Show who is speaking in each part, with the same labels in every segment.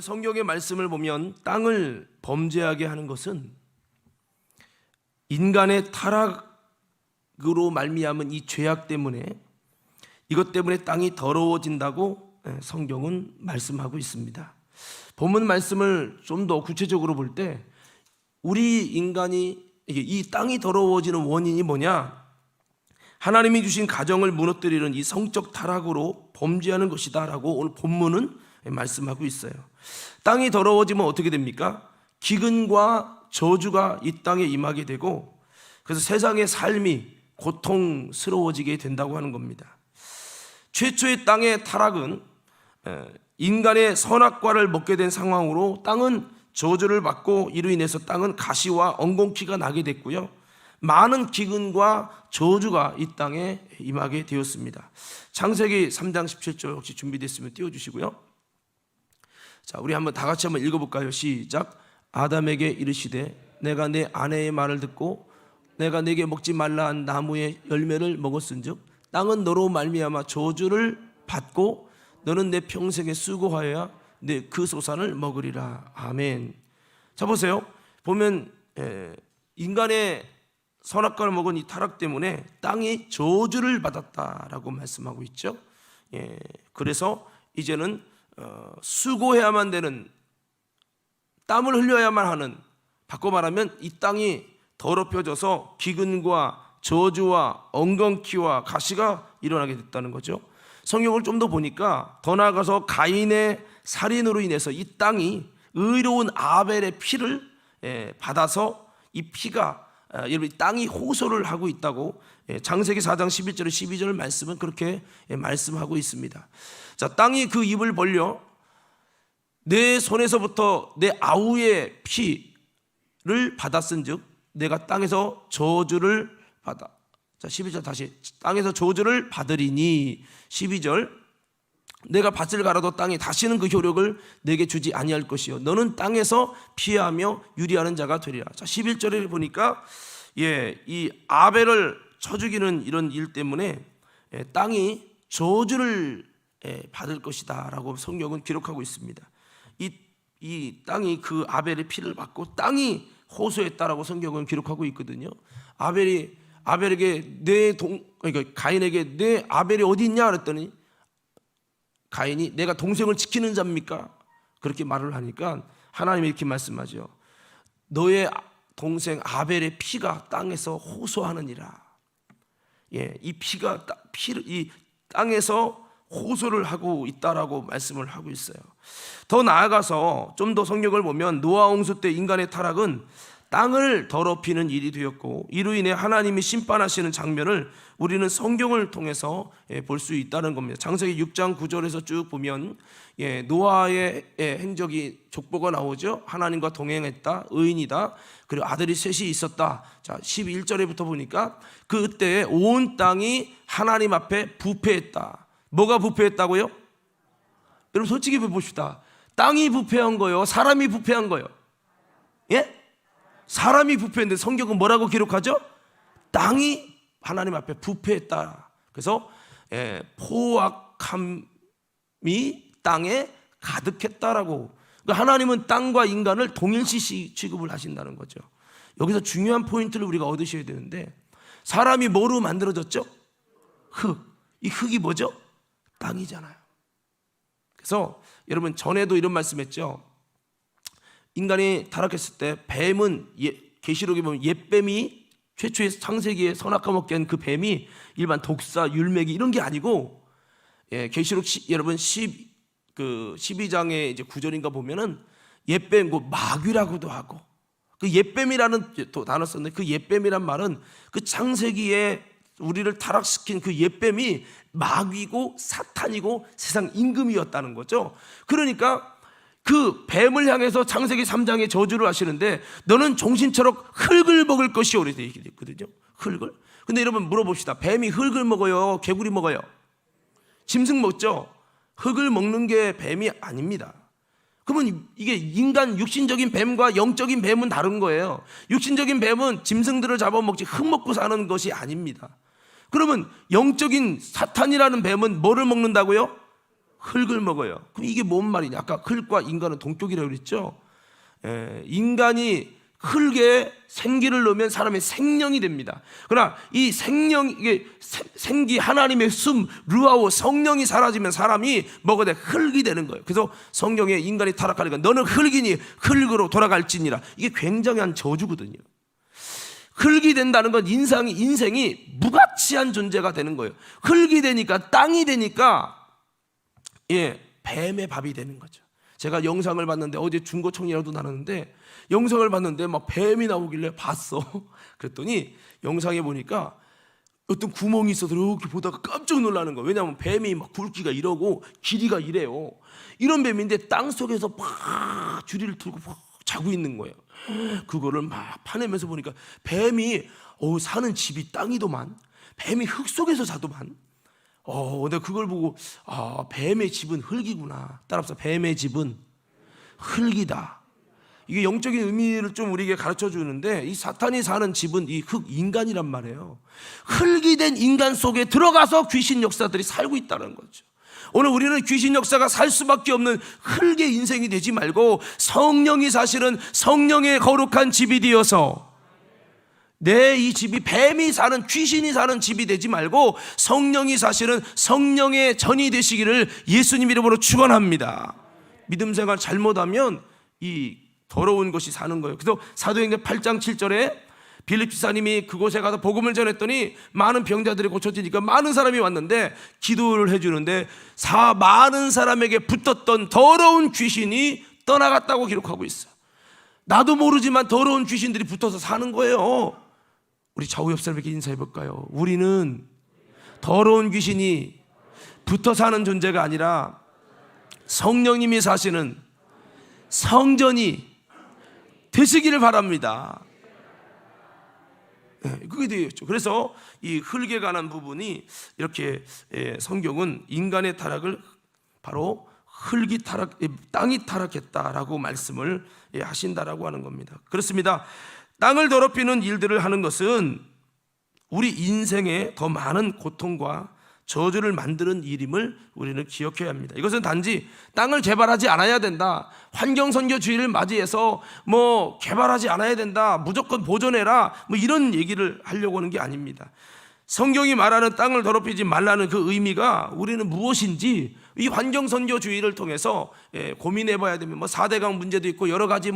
Speaker 1: 오늘 성경의 말씀을 보면 땅을 범죄하게 하는 것은 인간의 타락으로 말미암은 이 죄악 때문에, 이것 때문에 땅이 더러워진다고 성경은 말씀하고 있습니다. 본문 말씀을 좀 더 구체적으로 볼 때 우리 인간이 이 땅이 더러워지는 원인이 뭐냐? 하나님이 주신 가정을 무너뜨리는 이 성적 타락으로 범죄하는 것이다 라고 오늘 본문은 말씀하고 있어요. 땅이 더러워지면 어떻게 됩니까? 기근과 저주가 이 땅에 임하게 되고, 그래서 세상의 삶이 고통스러워지게 된다고 하는 겁니다. 최초의 땅의 타락은 인간의 선악과를 먹게 된 상황으로 땅은 저주를 받고, 이로 인해서 땅은 가시와 엉겅퀴가 나게 됐고요, 많은 기근과 저주가 이 땅에 임하게 되었습니다. 창세기 3장 17절 혹시 준비됐으면 띄워주시고요. 자, 우리 한번 다 같이 한번 읽어볼까요? 시작. 아담에게 이르시되 내가 내 아내의 말을 듣고 내가 내게 먹지 말라 한 나무의 열매를 먹었은즉 땅은 너로 말미암아 저주를 받고 너는 내 평생에 수고하여야 내 그 소산을 먹으리라. 아멘. 자, 보세요. 보면 인간의 선악과를 먹은 이 타락 때문에 땅이 저주를 받았다라고 말씀하고 있죠. 그래서 이제는 수고해야만 되는, 땀을 흘려야만 하는, 바꿔 말하면 이 땅이 더럽혀져서 기근과 저주와 엉겅퀴와 가시가 일어나게 됐다는 거죠. 성경을 좀 더 보니까 더 나아가서 가인의 살인으로 인해서 이 땅이 의로운 아벨의 피를 받아서 이 피가, 여러분, 땅이 호소를 하고 있다고 창세기 4장 11절 12절 말씀은 그렇게 말씀하고 있습니다. 자, 땅이 그 입을 벌려 내 손에서부터 내 아우의 피를 받았은즉 내가 땅에서 저주를 받아. 자, 12절 다시. 땅에서 저주를 받으리니. 12절. 내가 밭을 갈아도 땅이 다시는 그 효력을 내게 주지 아니할 것이요 너는 땅에서 피하며 유리하는 자가 되리라. 자, 11절에 보니까 이 아벨을 쳐 죽이는 이런 일 때문에 땅이 저주를 받을 것이다 라고 성경은 기록하고 있습니다. 이 땅이 그 아벨의 피를 받고 땅이 호소했다라고 성경은 기록하고 있거든요. 아벨에게 그러니까 가인에게 내 아벨이 어디 있냐 그랬더니 가인이 내가 동생을 지키는 자입니까? 그렇게 말을 하니까 하나님이 이렇게 말씀하죠. 너의 동생 아벨의 피가 땅에서 호소하느니라. 이 피가 이 땅에서 호소를 하고 있다라고 말씀을 하고 있어요. 더 나아가서 좀 더 성경을 보면 노아 홍수 때 인간의 타락은 땅을 더럽히는 일이 되었고, 이로 인해 하나님이 심판하시는 장면을 우리는 성경을 통해서 볼 수 있다는 겁니다. 창세기 6장 9절에서 쭉 보면 노아의 행적이 족보가 나오죠. 하나님과 동행했다, 의인이다, 그리고 아들이 셋이 있었다. 자, 11절에부터 보니까 그때 온 땅이 하나님 앞에 부패했다. 뭐가 부패했다고요? 여러분 솔직히 봅시다. 땅이 부패한 거예요? 사람이 부패한 거예요? 예? 사람이 부패했는데 성경은 뭐라고 기록하죠? 땅이 하나님 앞에 부패했다. 그래서 포악함이 땅에 가득했다라고. 그러니까 하나님은 땅과 인간을 동일시 취급을 하신다는 거죠. 여기서 중요한 포인트를 우리가 얻으셔야 되는데, 사람이 뭐로 만들어졌죠? 흙. 이 흙이 뭐죠? 땅이잖아요. 그래서 여러분 전에도 이런 말씀했죠. 인간이 타락했을 때 뱀은 계시록에 보면 옛뱀이 최초의 창세기에 선악과 먹게 한 그 뱀이 일반 독사, 율매기 이런 게 아니고, 계시록 여러분 12장의 이제 9절인가 보면은 옛뱀, 그 마귀라고도 하고, 그 옛뱀이라는 또 단어 썼는데 그 옛뱀이란 말은 그 창세기에 우리를 타락시킨 그 옛뱀이 마귀고 사탄이고 세상 임금이었다는 거죠. 그러니까 그 뱀을 향해서 창세기 3장에 저주를 하시는데 너는 종신처럼 흙을 먹을 것이요 이렇게 얘기했거든요. 흙을. 근데 여러분 물어봅시다. 뱀이 흙을 먹어요? 개구리 먹어요? 짐승 먹죠? 흙을 먹는 게 뱀이 아닙니다. 그러면 이게 인간 육신적인 뱀과 영적인 뱀은 다른 거예요. 육신적인 뱀은 짐승들을 잡아먹지 흙 먹고 사는 것이 아닙니다. 그러면 영적인 사탄이라는 뱀은 뭐를 먹는다고요? 흙을 먹어요. 그럼 이게 뭔 말이냐? 아까 흙과 인간은 동격이라고 그랬죠. 인간이 흙에 생기를 넣으면 사람의 생명이 됩니다. 그러나 이 생명, 이게 생기, 하나님의 숨, 루아오 성령이 사라지면 사람이 뭐가 돼? 흙이 되는 거예요. 그래서 성경에 인간이 타락하니까 너는 흙이니 흙으로 돌아갈지니라. 이게 굉장한 저주거든요. 흙이 된다는 건 인생이 무가치한 존재가 되는 거예요. 흙이 되니까, 땅이 되니까 뱀의 밥이 되는 거죠. 제가 영상을 봤는데, 어제 중고청이라도 나눴는데 영상을 봤는데 막 뱀이 나오길래 봤어. 그랬더니 영상에 보니까 어떤 구멍이 있어서 이렇게 보다가 깜짝 놀라는 거예요. 왜냐하면 뱀이 막 굵기가 이러고 길이가 이래요. 이런 뱀인데 땅 속에서 막 주리를 틀고 막 자고 있는 거예요. 그거를 막 파내면서 보니까 뱀이 사는 집이 땅이더만, 뱀이 흙 속에서 자더만. 내가 그걸 보고 뱀의 집은 흙이구나. 따라서 뱀의 집은 흙이다. 이게 영적인 의미를 좀 우리에게 가르쳐 주는데, 이 사탄이 사는 집은 이 흙, 인간이란 말이에요. 흙이 된 인간 속에 들어가서 귀신 역사들이 살고 있다는 거죠. 오늘 우리는 귀신 역사가 살 수밖에 없는 흙의 인생이 되지 말고, 성령이 사실은 성령의 거룩한 집이 되어서 이 집이 뱀이 사는, 귀신이 사는 집이 되지 말고 성령이 사실은 성령의 전이 되시기를 예수님 이름으로 축원합니다. 믿음 생활 잘못하면 이 더러운 것이 사는 거예요. 그래서 사도행전 8장 7절에 빌립 지사님이 그곳에 가서 복음을 전했더니 많은 병자들이 고쳐지니까 많은 사람이 왔는데 기도를 해주는데 많은 사람에게 붙었던 더러운 귀신이 떠나갔다고 기록하고 있어요. 나도 모르지만 더러운 귀신들이 붙어서 사는 거예요. 우리 좌우 옆 사람에게 인사해 볼까요? 우리는 더러운 귀신이 붙어 사는 존재가 아니라 성령님이 사시는 성전이 되시기를 바랍니다. 그게 되겠죠. 그래서 이 흙에 관한 부분이 이렇게 성경은 인간의 타락을 바로 땅이 타락했다라고 말씀을 하신다라고 하는 겁니다. 그렇습니다. 땅을 더럽히는 일들을 하는 것은 우리 인생에 더 많은 고통과 저주를 만드는 일임을 우리는 기억해야 합니다. 이것은 단지 땅을 개발하지 않아야 된다, 환경선교주의를 맞이해서 개발하지 않아야 된다, 무조건 보존해라, 이런 얘기를 하려고 하는 게 아닙니다. 성경이 말하는 땅을 더럽히지 말라는 그 의미가 우리는 무엇인지 이 환경선교주의를 통해서 고민해 봐야 되면 4대강 문제도 있고 여러 가지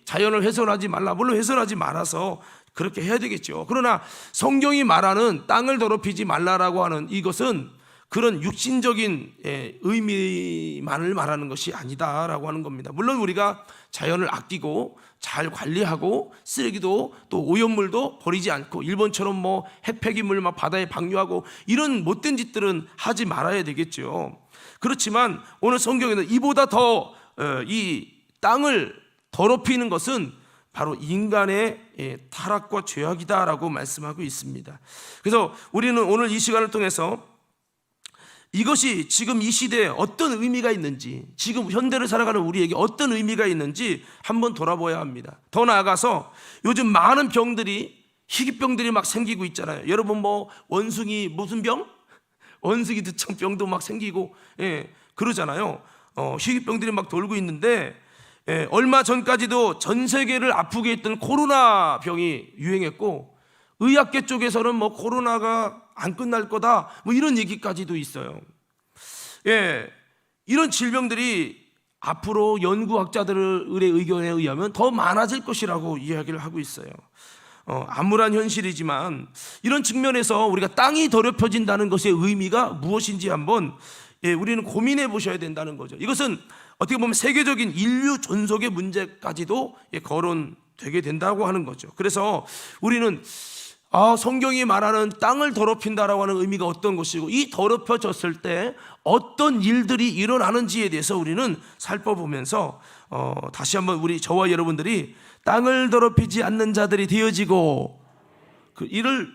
Speaker 1: 자연을 훼손하지 말라, 물론 훼손하지 말아서 그렇게 해야 되겠죠. 그러나 성경이 말하는 땅을 더럽히지 말라라고 하는 이것은 그런 육신적인 의미만을 말하는 것이 아니다라고 하는 겁니다. 물론 우리가 자연을 아끼고 잘 관리하고 쓰레기도 또 오염물도 버리지 않고 일본처럼 핵폐기물 바다에 방류하고 이런 못된 짓들은 하지 말아야 되겠죠. 그렇지만 오늘 성경에는 이보다 더 이 땅을 더럽히는 것은 바로 인간의 타락과 죄악이다라고 말씀하고 있습니다. 그래서 우리는 오늘 이 시간을 통해서 이것이 지금 이 시대에 어떤 의미가 있는지, 지금 현대를 살아가는 우리에게 어떤 의미가 있는지 한번 돌아봐야 합니다. 더 나아가서 요즘 많은 병들이, 희귀병들이 막 생기고 있잖아요. 여러분 원숭이 무슨 병? 원숭이 두청병도 막 생기고 그러잖아요. 희귀병들이 막 돌고 있는데 얼마 전까지도 전 세계를 아프게 했던 코로나 병이 유행했고, 의학계 쪽에서는 코로나가 안 끝날 거다 이런 얘기까지도 있어요. 이런 질병들이 앞으로 연구학자들의 의견에 의하면 더 많아질 것이라고 이야기를 하고 있어요. 암울한 현실이지만 이런 측면에서 우리가 땅이 더럽혀진다는 것의 의미가 무엇인지 한번 우리는 고민해 보셔야 된다는 거죠. 이것은 어떻게 보면 세계적인 인류 존속의 문제까지도 거론되게 된다고 하는 거죠. 그래서 우리는 성경이 말하는 땅을 더럽힌다라고 하는 의미가 어떤 것이고, 이 더럽혀졌을 때 어떤 일들이 일어나는지에 대해서 우리는 살펴보면서 다시 한번 저와 여러분들이 땅을 더럽히지 않는 자들이 되어지고, 그 이를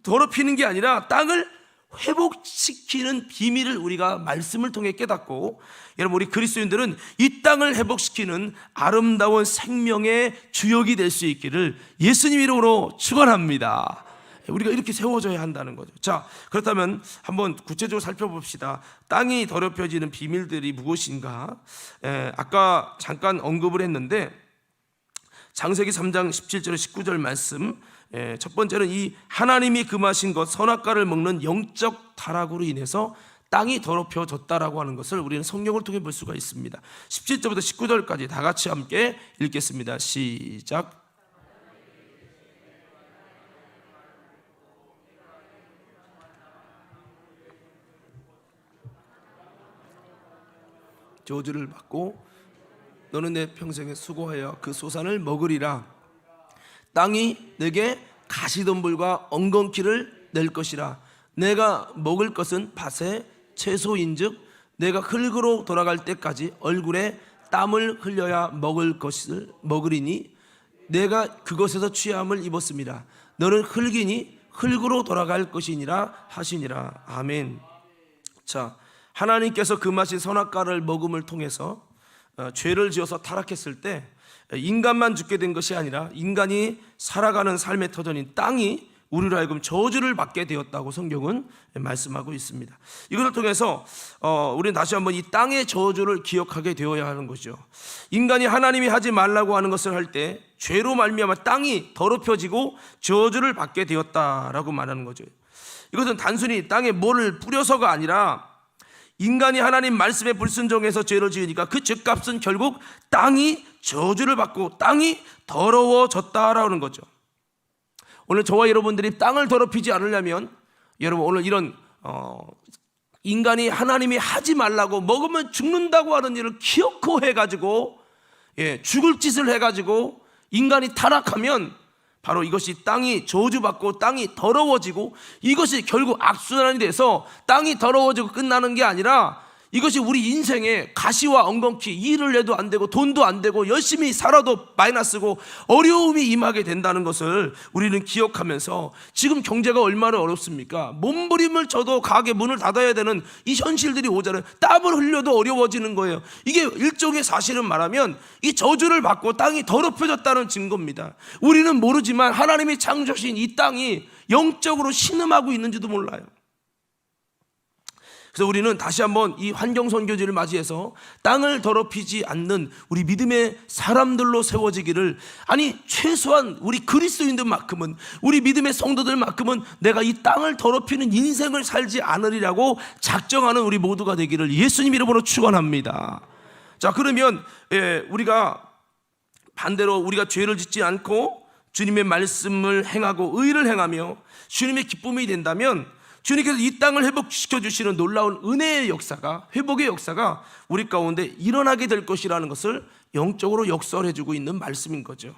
Speaker 1: 더럽히는 게 아니라 땅을 회복시키는 비밀을 우리가 말씀을 통해 깨닫고, 여러분 우리 그리스도인들은 이 땅을 회복시키는 아름다운 생명의 주역이 될 수 있기를 예수님 이름으로 축원합니다. 우리가 이렇게 세워져야 한다는 거죠. 자, 그렇다면 한번 구체적으로 살펴봅시다. 땅이 더럽혀지는 비밀들이 무엇인가? 아까 잠깐 언급을 했는데 창세기 3장 17절 19절 말씀, 첫 번째는 이 하나님이 금하신 것 선악과를 먹는 영적 타락으로 인해서 땅이 더럽혀졌다라고 하는 것을 우리는 성경을 통해 볼 수가 있습니다. 17절부터 19절까지 다 같이 함께 읽겠습니다. 시작. 저주를 받고 너는 내 평생에 수고하여 그 소산을 먹으리라. 땅이 내게 가시덤불과 엉겅퀴를 낼 것이라. 내가 먹을 것은 밭의 채소인즉 내가 흙으로 돌아갈 때까지 얼굴에 땀을 흘려야 먹을 것을 먹으리니 내가 그것에서 취함을 입었습니다. 너는 흙이니 흙으로 돌아갈 것이니라 하시니라. 아멘. 자, 하나님께서 금하신 선악과를 먹음을 통해서 죄를 지어서 타락했을 때 인간만 죽게 된 것이 아니라 인간이 살아가는 삶의 터전인 땅이 우리로 하여금 저주를 받게 되었다고 성경은 말씀하고 있습니다. 이것을 통해서 우리는 다시 한번 이 땅의 저주를 기억하게 되어야 하는 거죠. 인간이 하나님이 하지 말라고 하는 것을 할 때 죄로 말미암아 땅이 더럽혀지고 저주를 받게 되었다라고 말하는 거죠. 이것은 단순히 땅에 뭐를 뿌려서가 아니라 인간이 하나님 말씀에 불순종해서 죄를 지으니까 그 죄값은 결국 땅이 저주를 받고 땅이 더러워졌다라는 거죠. 오늘 저와 여러분들이 땅을 더럽히지 않으려면 여러분 오늘 이런 인간이 하나님이 하지 말라고 먹으면 죽는다고 하는 일을 기어코 해가지고 죽을 짓을 해가지고 인간이 타락하면 바로 이것이 땅이 저주받고 땅이 더러워지고 이것이 결국 악순환이 돼서 땅이 더러워지고 끝나는 게 아니라 이것이 우리 인생에 가시와 엉겅퀴, 일을 해도 안 되고 돈도 안 되고 열심히 살아도 마이너스고 어려움이 임하게 된다는 것을 우리는 기억하면서 지금 경제가 얼마나 어렵습니까? 몸부림을 쳐도 가게 문을 닫아야 되는 이 현실들이 오잖아요. 땀을 흘려도 어려워지는 거예요. 이게 일종의 사실은 말하면 이 저주를 받고 땅이 더럽혀졌다는 증거입니다. 우리는 모르지만 하나님이 창조하신 이 땅이 영적으로 신음하고 있는지도 몰라요. 그래서 우리는 다시 한번 이 환경선교지를 맞이해서 땅을 더럽히지 않는 우리 믿음의 사람들로 세워지기를, 아니 최소한 우리 그리스도인들만큼은, 우리 믿음의 성도들만큼은 내가 이 땅을 더럽히는 인생을 살지 않으리라고 작정하는 우리 모두가 되기를 예수님 이름으로 축원합니다. 자, 그러면 우리가 반대로 우리가 죄를 짓지 않고 주님의 말씀을 행하고 의를 행하며 주님의 기쁨이 된다면 주님께서 이 땅을 회복시켜 주시는 놀라운 은혜의 역사가, 회복의 역사가 우리 가운데 일어나게 될 것이라는 것을 영적으로 역설해 주고 있는 말씀인 거죠.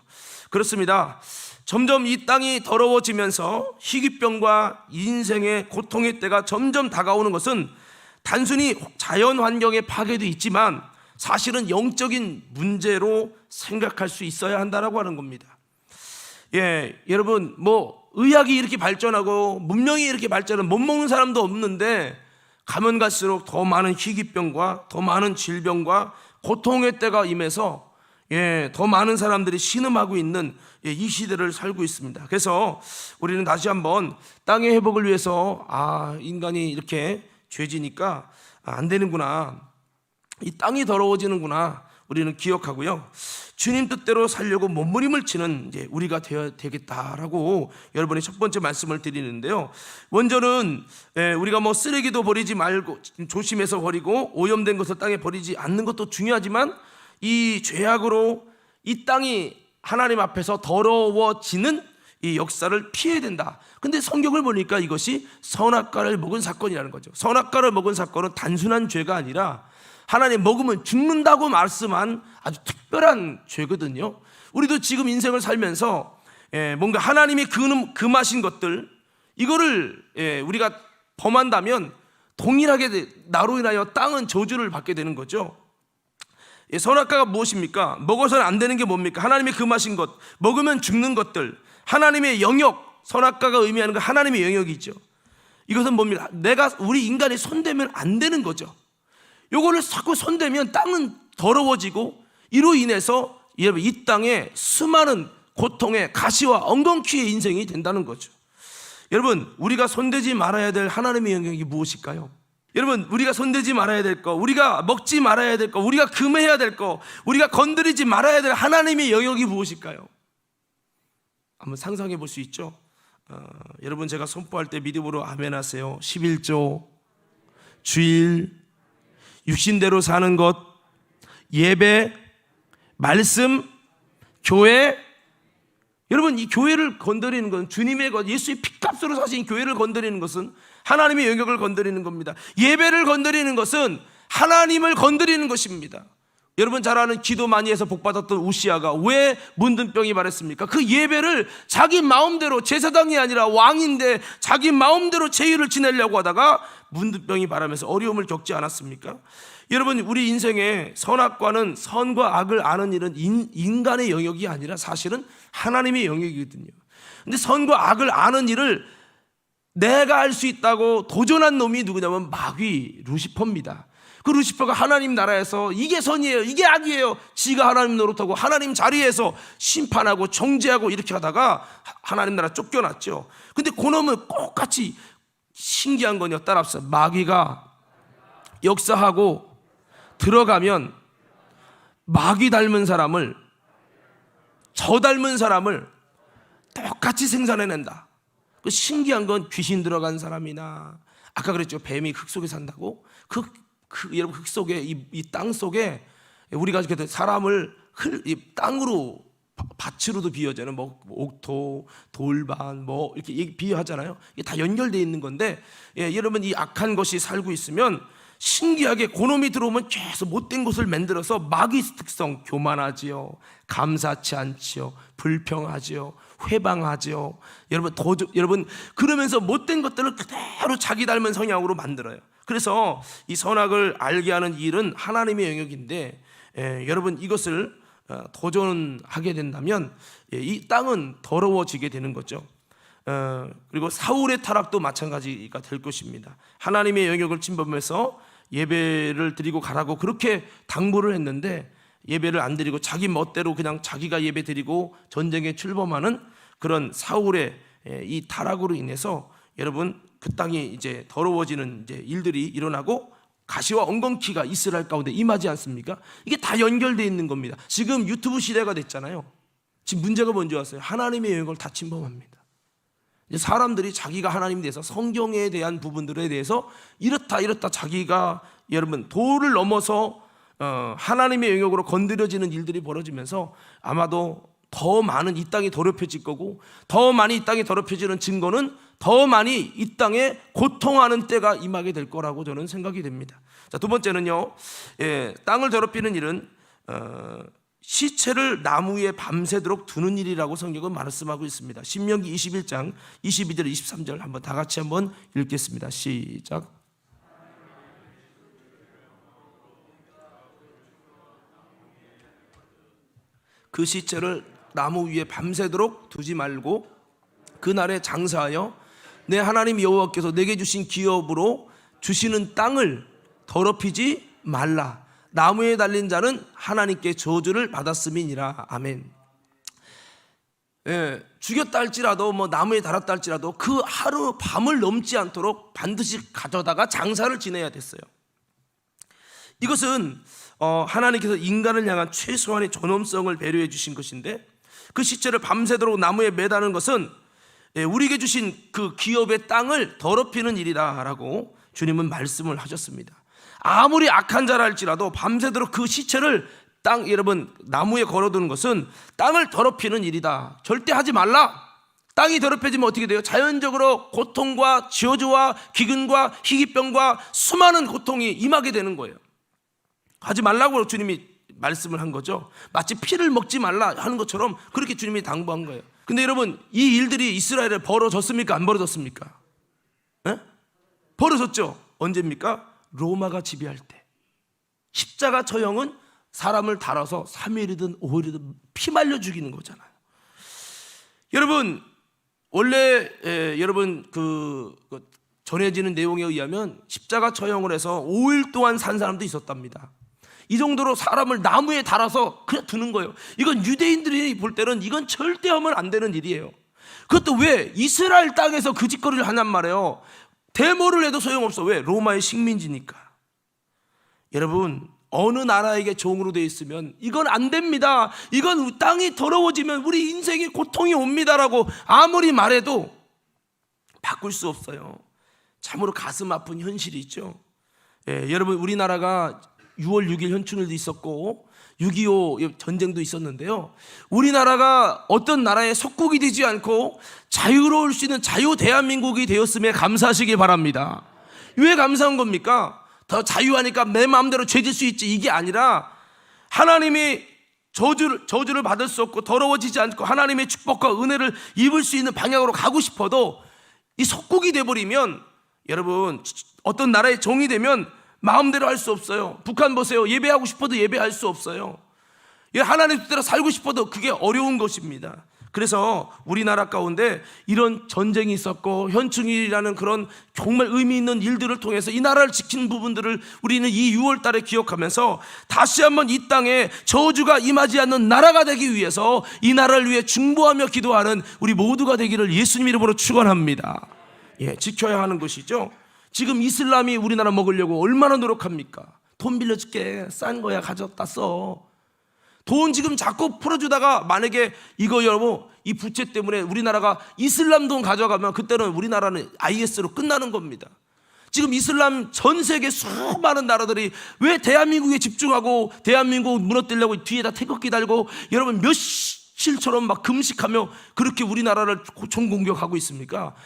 Speaker 1: 그렇습니다. 점점 이 땅이 더러워지면서 희귀병과 인생의 고통의 때가 점점 다가오는 것은 단순히 자연 환경의 파괴도 있지만 사실은 영적인 문제로 생각할 수 있어야 한다라고 하는 겁니다. 여러분 의학이 이렇게 발전하고 문명이 이렇게 발전하면 못 먹는 사람도 없는데 가면 갈수록 더 많은 희귀병과 더 많은 질병과 고통의 때가 임해서 더 많은 사람들이 신음하고 있는 이 시대를 살고 있습니다. 그래서 우리는 다시 한번 땅의 회복을 위해서 인간이 이렇게 죄지니까 안 되는구나, 이 땅이 더러워지는구나, 우리는 기억하고요. 주님 뜻대로 살려고 몸부림을 치는 이제 우리가 되어야 되겠다라고 여러분의 첫 번째 말씀을 드리는데요. 먼저는 우리가 쓰레기도 버리지 말고 조심해서 버리고 오염된 것을 땅에 버리지 않는 것도 중요하지만 이 죄악으로 이 땅이 하나님 앞에서 더러워지는 이 역사를 피해야 된다. 근데 성경을 보니까 이것이 선악과를 먹은 사건이라는 거죠. 선악과를 먹은 사건은 단순한 죄가 아니라 하나님 먹으면 죽는다고 말씀한 아주 특별한 죄거든요. 우리도 지금 인생을 살면서 뭔가 하나님이 금하신 것들, 이거를 우리가 범한다면 동일하게 나로 인하여 땅은 저주를 받게 되는 거죠. 선악과가 무엇입니까? 먹어서는 안 되는 게 뭡니까? 하나님이 금하신 것, 먹으면 죽는 것들, 하나님의 영역, 선악과가 의미하는 건 하나님의 영역이죠. 이것은 뭡니까? 우리 인간이 손대면 안 되는 거죠. 요거를 자꾸 손대면 땅은 더러워지고 이로 인해서 여러분 이 땅에 수많은 고통의 가시와 엉겅퀴의 인생이 된다는 거죠. 여러분, 우리가 손대지 말아야 될 하나님의 영역이 무엇일까요? 여러분, 우리가 손대지 말아야 될 거, 우리가 먹지 말아야 될 거, 우리가 금해야 될 거, 우리가 건드리지 말아야 될 하나님의 영역이 무엇일까요? 한번 상상해 볼 수 있죠? 여러분, 제가 선포할 때 믿음으로 아멘 하세요. 11조, 주일, 육신대로 사는 것, 예배, 말씀, 교회. 여러분, 이 교회를 건드리는 건 주님의 것, 예수의 피값으로 사신 교회를 건드리는 것은 하나님의 영역을 건드리는 겁니다. 예배를 건드리는 것은 하나님을 건드리는 것입니다. 여러분 잘 아는 기도 많이 해서 복받았던 우시아가 왜 문둥병이 말했습니까? 그 예배를 자기 마음대로, 제사장이 아니라 왕인데 자기 마음대로 제의를 지내려고 하다가 문둥병이 발하면서 어려움을 겪지 않았습니까? 여러분, 우리 인생의 선악과는, 선과 악을 아는 일은 인간의 영역이 아니라 사실은 하나님의 영역이거든요. 근데 선과 악을 아는 일을 내가 할 수 있다고 도전한 놈이 누구냐면 마귀, 루시퍼입니다. 그 루시퍼가 하나님 나라에서 이게 선이에요, 이게 악이에요, 지가 하나님 노릇하고 하나님 자리에서 심판하고 정죄하고 이렇게 하다가 하나님 나라 쫓겨났죠. 근데 그놈은 똑같이 신기한 건요, 따라합시다. 마귀가 역사하고 들어가면 마귀 닮은 사람을, 저 닮은 사람을 똑같이 생산해낸다. 그 신기한 건 귀신 들어간 사람이나, 아까 그랬죠, 뱀이 흙 속에 산다고. 여러분, 흙 속에, 이 땅 속에 우리가 사람을 이 땅으로, 밭으로도 비유하잖아요. 뭐 옥토, 돌반, 뭐 이렇게 비유하잖아요. 이게 다 연결되어 있는 건데, 여러분, 이 악한 것이 살고 있으면 신기하게 그놈이 들어오면 계속 못된 것을 만들어서 마귀 특성, 교만하지요, 감사치 않지요, 불평하지요, 회방하지요. 여러분 그러면서 못된 것들을 그대로 자기 닮은 성향으로 만들어요. 그래서 이 선악을 알게 하는 일은 하나님의 영역인데, 여러분 이것을 도전하게 된다면 이 땅은 더러워지게 되는 거죠. 그리고 사울의 타락도 마찬가지가 될 것입니다. 하나님의 영역을 침범해서 예배를 드리고 가라고 그렇게 당부를 했는데 예배를 안 드리고 자기 멋대로 그냥 자기가 예배 드리고 전쟁에 출범하는 그런 사울의 이 타락으로 인해서 여러분 그 땅이 이제 더러워지는 이제 일들이 일어나고 가시와 엉겅퀴가 이스라엘 가운데 임하지 않습니까? 이게 다 연결되어 있는 겁니다. 지금 유튜브 시대가 됐잖아요. 지금 문제가 뭔지 아세요? 하나님의 영역을 다 침범합니다. 이제 사람들이 자기가 하나님에 대해서, 성경에 대한 부분들에 대해서 이렇다 자기가, 여러분, 도를 넘어서 하나님의 영역으로 건드려지는 일들이 벌어지면서 아마도 더 많은 이 땅이 더럽혀질 거고, 더 많이 이 땅이 더럽혀지는 증거는 더 많이 이 땅에 고통하는 때가 임하게 될 거라고 저는 생각이 됩니다. 자, 두 번째는요, 땅을 더럽히는 일은 시체를 나무 위에 밤새도록 두는 일이라고 성경은 말씀하고 있습니다. 신명기 21장 22절 23절 한번 다 같이 한번 읽겠습니다. 시작. 그 시체를 나무 위에 밤새도록 두지 말고 그날에 장사하여 내 하나님 여호와께서 내게 주신 기업으로 주시는 땅을 더럽히지 말라. 나무에 달린 자는 하나님께 저주를 받았음이니라. 아멘. 죽였다 할지라도, 뭐 나무에 달았다 할지라도 그 하루 밤을 넘지 않도록 반드시 가져다가 장사를 지내야 됐어요. 이것은 하나님께서 인간을 향한 최소한의 존엄성을 배려해 주신 것인데, 그 시체를 밤새도록 나무에 매다는 것은 우리에게 주신 그 기업의 땅을 더럽히는 일이다라고 주님은 말씀을 하셨습니다. 아무리 악한 자라 할지라도 밤새도록 그 시체를 여러분 나무에 걸어두는 것은 땅을 더럽히는 일이다. 절대 하지 말라. 땅이 더럽혀지면 어떻게 돼요? 자연적으로 고통과 저주와 기근과 희귀병과 수많은 고통이 임하게 되는 거예요. 하지 말라고 주님이 말씀을 한 거죠. 마치 피를 먹지 말라 하는 것처럼 그렇게 주님이 당부한 거예요. 근데 여러분, 이 일들이 이스라엘에 벌어졌습니까? 안 벌어졌습니까? 벌어졌죠. 언제입니까? 로마가 지배할 때. 십자가 처형은 사람을 달아서 3일이든 5일이든 피 말려 죽이는 거잖아요. 여러분, 원래 여러분 그 전해지는 내용에 의하면 십자가 처형을 해서 5일 동안 산 사람도 있었답니다. 이 정도로 사람을 나무에 달아서 그냥 두는 거예요. 이건 유대인들이 볼 때는 이건 절대 하면 안 되는 일이에요. 그것도 왜? 이스라엘 땅에서 그 짓거리를 하냔 말이에요. 데모를 해도 소용없어. 왜? 로마의 식민지니까. 여러분, 어느 나라에게 종으로 되어 있으면 이건 안 됩니다, 이건 땅이 더러워지면 우리 인생에 고통이 옵니다라고 아무리 말해도 바꿀 수 없어요. 참으로 가슴 아픈 현실이 있죠. 여러분, 우리나라가 6월 6일 현충일도 있었고 6.25 전쟁도 있었는데요, 우리나라가 어떤 나라의 속국이 되지 않고 자유로울 수 있는 자유 대한민국이 되었음에 감사하시기 바랍니다. 왜 감사한 겁니까? 더 자유하니까 내 마음대로 죄질 수 있지, 이게 아니라 하나님이 저주를 받을 수 없고 더러워지지 않고 하나님의 축복과 은혜를 입을 수 있는 방향으로 가고 싶어도 이 속국이 돼버리면, 여러분, 어떤 나라의 종이 되면 마음대로 할 수 없어요. 북한 보세요. 예배하고 싶어도 예배할 수 없어요. 하나님 뜻대로 살고 싶어도 그게 어려운 것입니다. 그래서 우리나라 가운데 이런 전쟁이 있었고 현충일이라는 그런 정말 의미 있는 일들을 통해서 이 나라를 지킨 부분들을 우리는 이 6월 달에 기억하면서 다시 한번 이 땅에 저주가 임하지 않는 나라가 되기 위해서 이 나라를 위해 중보하며 기도하는 우리 모두가 되기를 예수님 이름으로 축원합니다. 지켜야 하는 것이죠. 지금 이슬람이 우리나라 먹으려고 얼마나 노력합니까? 돈 빌려줄게, 싼 거야, 가져다 써. 돈 지금 자꾸 풀어주다가 만약에 이거 여러분, 이 부채 때문에 우리나라가 이슬람 돈 가져가면 그때는 우리나라는 IS로 끝나는 겁니다. 지금 이슬람 전 세계 수많은 나라들이 왜 대한민국에 집중하고 대한민국 무너뜨리려고 뒤에다 태극기 달고 여러분 며칠처럼 막 금식하며 그렇게 우리나라를 총공격하고 있습니까?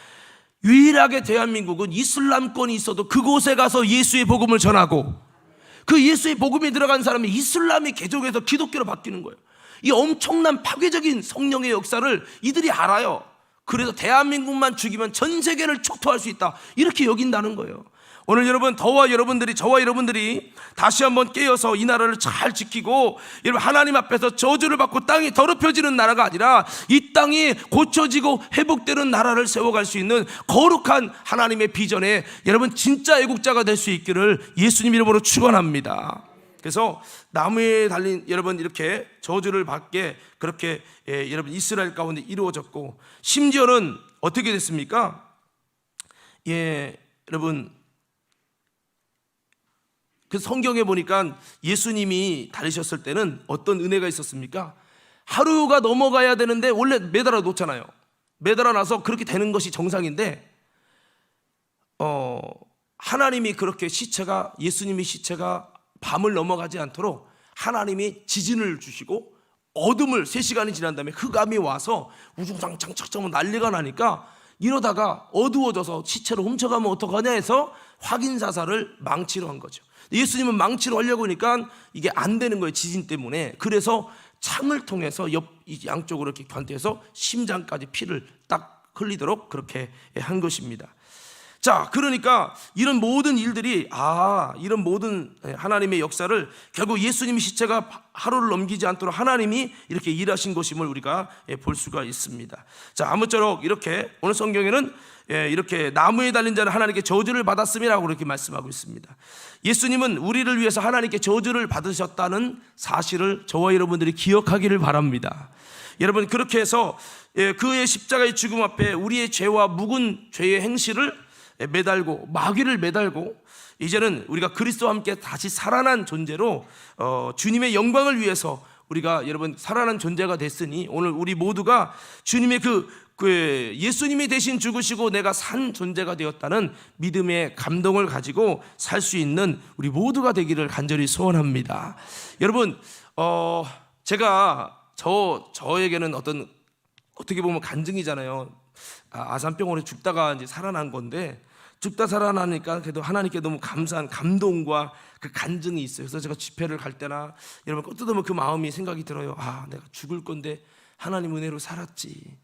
Speaker 1: 유일하게 대한민국은 이슬람권이 있어도 그곳에 가서 예수의 복음을 전하고 그 예수의 복음이 들어간 사람이 이슬람이 개종해서 기독교로 바뀌는 거예요. 이 엄청난 파괴적인 성령의 역사를 이들이 알아요. 그래서 대한민국만 죽이면 전 세계를 촉토할 수 있다, 이렇게 여긴다는 거예요. 오늘 여러분, 저와 여러분들이 다시 한번 깨어서 이 나라를 잘 지키고, 여러분, 하나님 앞에서 저주를 받고 땅이 더럽혀지는 나라가 아니라 이 땅이 고쳐지고 회복되는 나라를 세워갈 수 있는 거룩한 하나님의 비전에 여러분 진짜 애국자가 될 수 있기를 예수님 이름으로 축원합니다. 그래서 나무에 달린 여러분 이렇게 저주를 받게 그렇게 여러분 이스라엘 가운데 이루어졌고, 심지어는 어떻게 됐습니까? 여러분, 그 성경에 보니까 예수님이 다니셨을 때는 어떤 은혜가 있었습니까? 하루가 넘어가야 되는데 원래 매달아 놓잖아요. 매달아 놔서 그렇게 되는 것이 정상인데 하나님이 그렇게 예수님의 시체가 밤을 넘어가지 않도록 하나님이 지진을 주시고 어둠을 3시간이 지난 다음에 흑암이 와서 우중창창창 난리가 나니까 이러다가 어두워져서 시체를 훔쳐가면 어떡하냐 해서 확인사살을 망치로 한 거죠. 예수님은 망치로 하려고 하니까 이게 안 되는 거예요, 지진 때문에. 그래서 창을 통해서 양쪽으로 이렇게 관대해서 심장까지 피를 딱 흘리도록 그렇게 한 것입니다. 자, 그러니까 이런 모든 일들이 이런 모든 하나님의 역사를 결국 예수님의 시체가 하루를 넘기지 않도록 하나님이 이렇게 일하신 것임을 우리가 볼 수가 있습니다. 자, 아무쪼록 이렇게 오늘 성경에는 이렇게 나무에 달린 자는 하나님께 저주를 받았음이라고 그렇게 말씀하고 있습니다. 예수님은 우리를 위해서 하나님께 저주를 받으셨다는 사실을 저와 여러분들이 기억하기를 바랍니다. 여러분, 그렇게 해서 그의 십자가의 죽음 앞에 우리의 죄와 묵은 죄의 행실을 매달고 마귀를 매달고 이제는 우리가 그리스도와 함께 다시 살아난 존재로 주님의 영광을 위해서 우리가 여러분 살아난 존재가 됐으니, 오늘 우리 모두가 주님의 예수님이 대신 죽으시고 내가 산 존재가 되었다는 믿음의 감동을 가지고 살 수 있는 우리 모두가 되기를 간절히 소원합니다. 여러분, 제가 저에게는 어떻게 보면 간증이잖아요. 아산병원에 죽다가 이제 살아난 건데, 죽다 살아나니까 그래도 하나님께 너무 감사한 감동과 그 간증이 있어요. 그래서 제가 집회를 갈 때나 여러분 끄떡하면 그 마음이 생각이 들어요. 내가 죽을 건데 하나님 은혜로 살았지,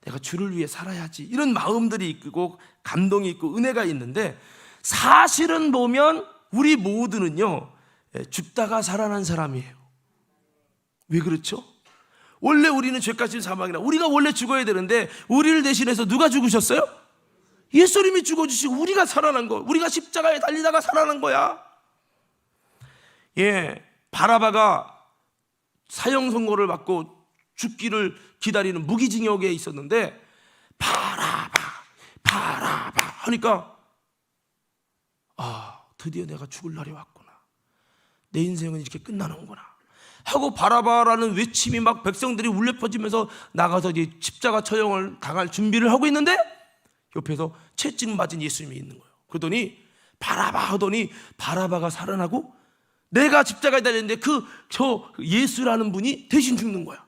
Speaker 1: 내가 주를 위해 살아야지, 이런 마음들이 있고 감동이 있고 은혜가 있는데, 사실은 보면 우리 모두는요 죽다가 살아난 사람이에요. 왜 그렇죠? 원래 우리는 죄가진 사망이라 우리가 원래 죽어야 되는데 우리를 대신해서 누가 죽으셨어요? 예수님이 죽어주시고 우리가 살아난 거, 우리가 십자가에 달리다가 살아난 거야. 바라바가 사형 선고를 받고 죽기를 기다리는 무기징역에 있었는데 바라바 하니까 드디어 내가 죽을 날이 왔구나. 내 인생은 이렇게 끝나는구나 하고 바라바라는 외침이 막 백성들이 울려 퍼지면서 나가서 이제 십자가 처형을 당할 준비를 하고 있는데 옆에서 채찍 맞은 예수님이 있는 거예요. 그러더니 바라바 하더니 바라바가 살아나고 내가 십자가에 달렸는데 저 예수라는 분이 대신 죽는 거야.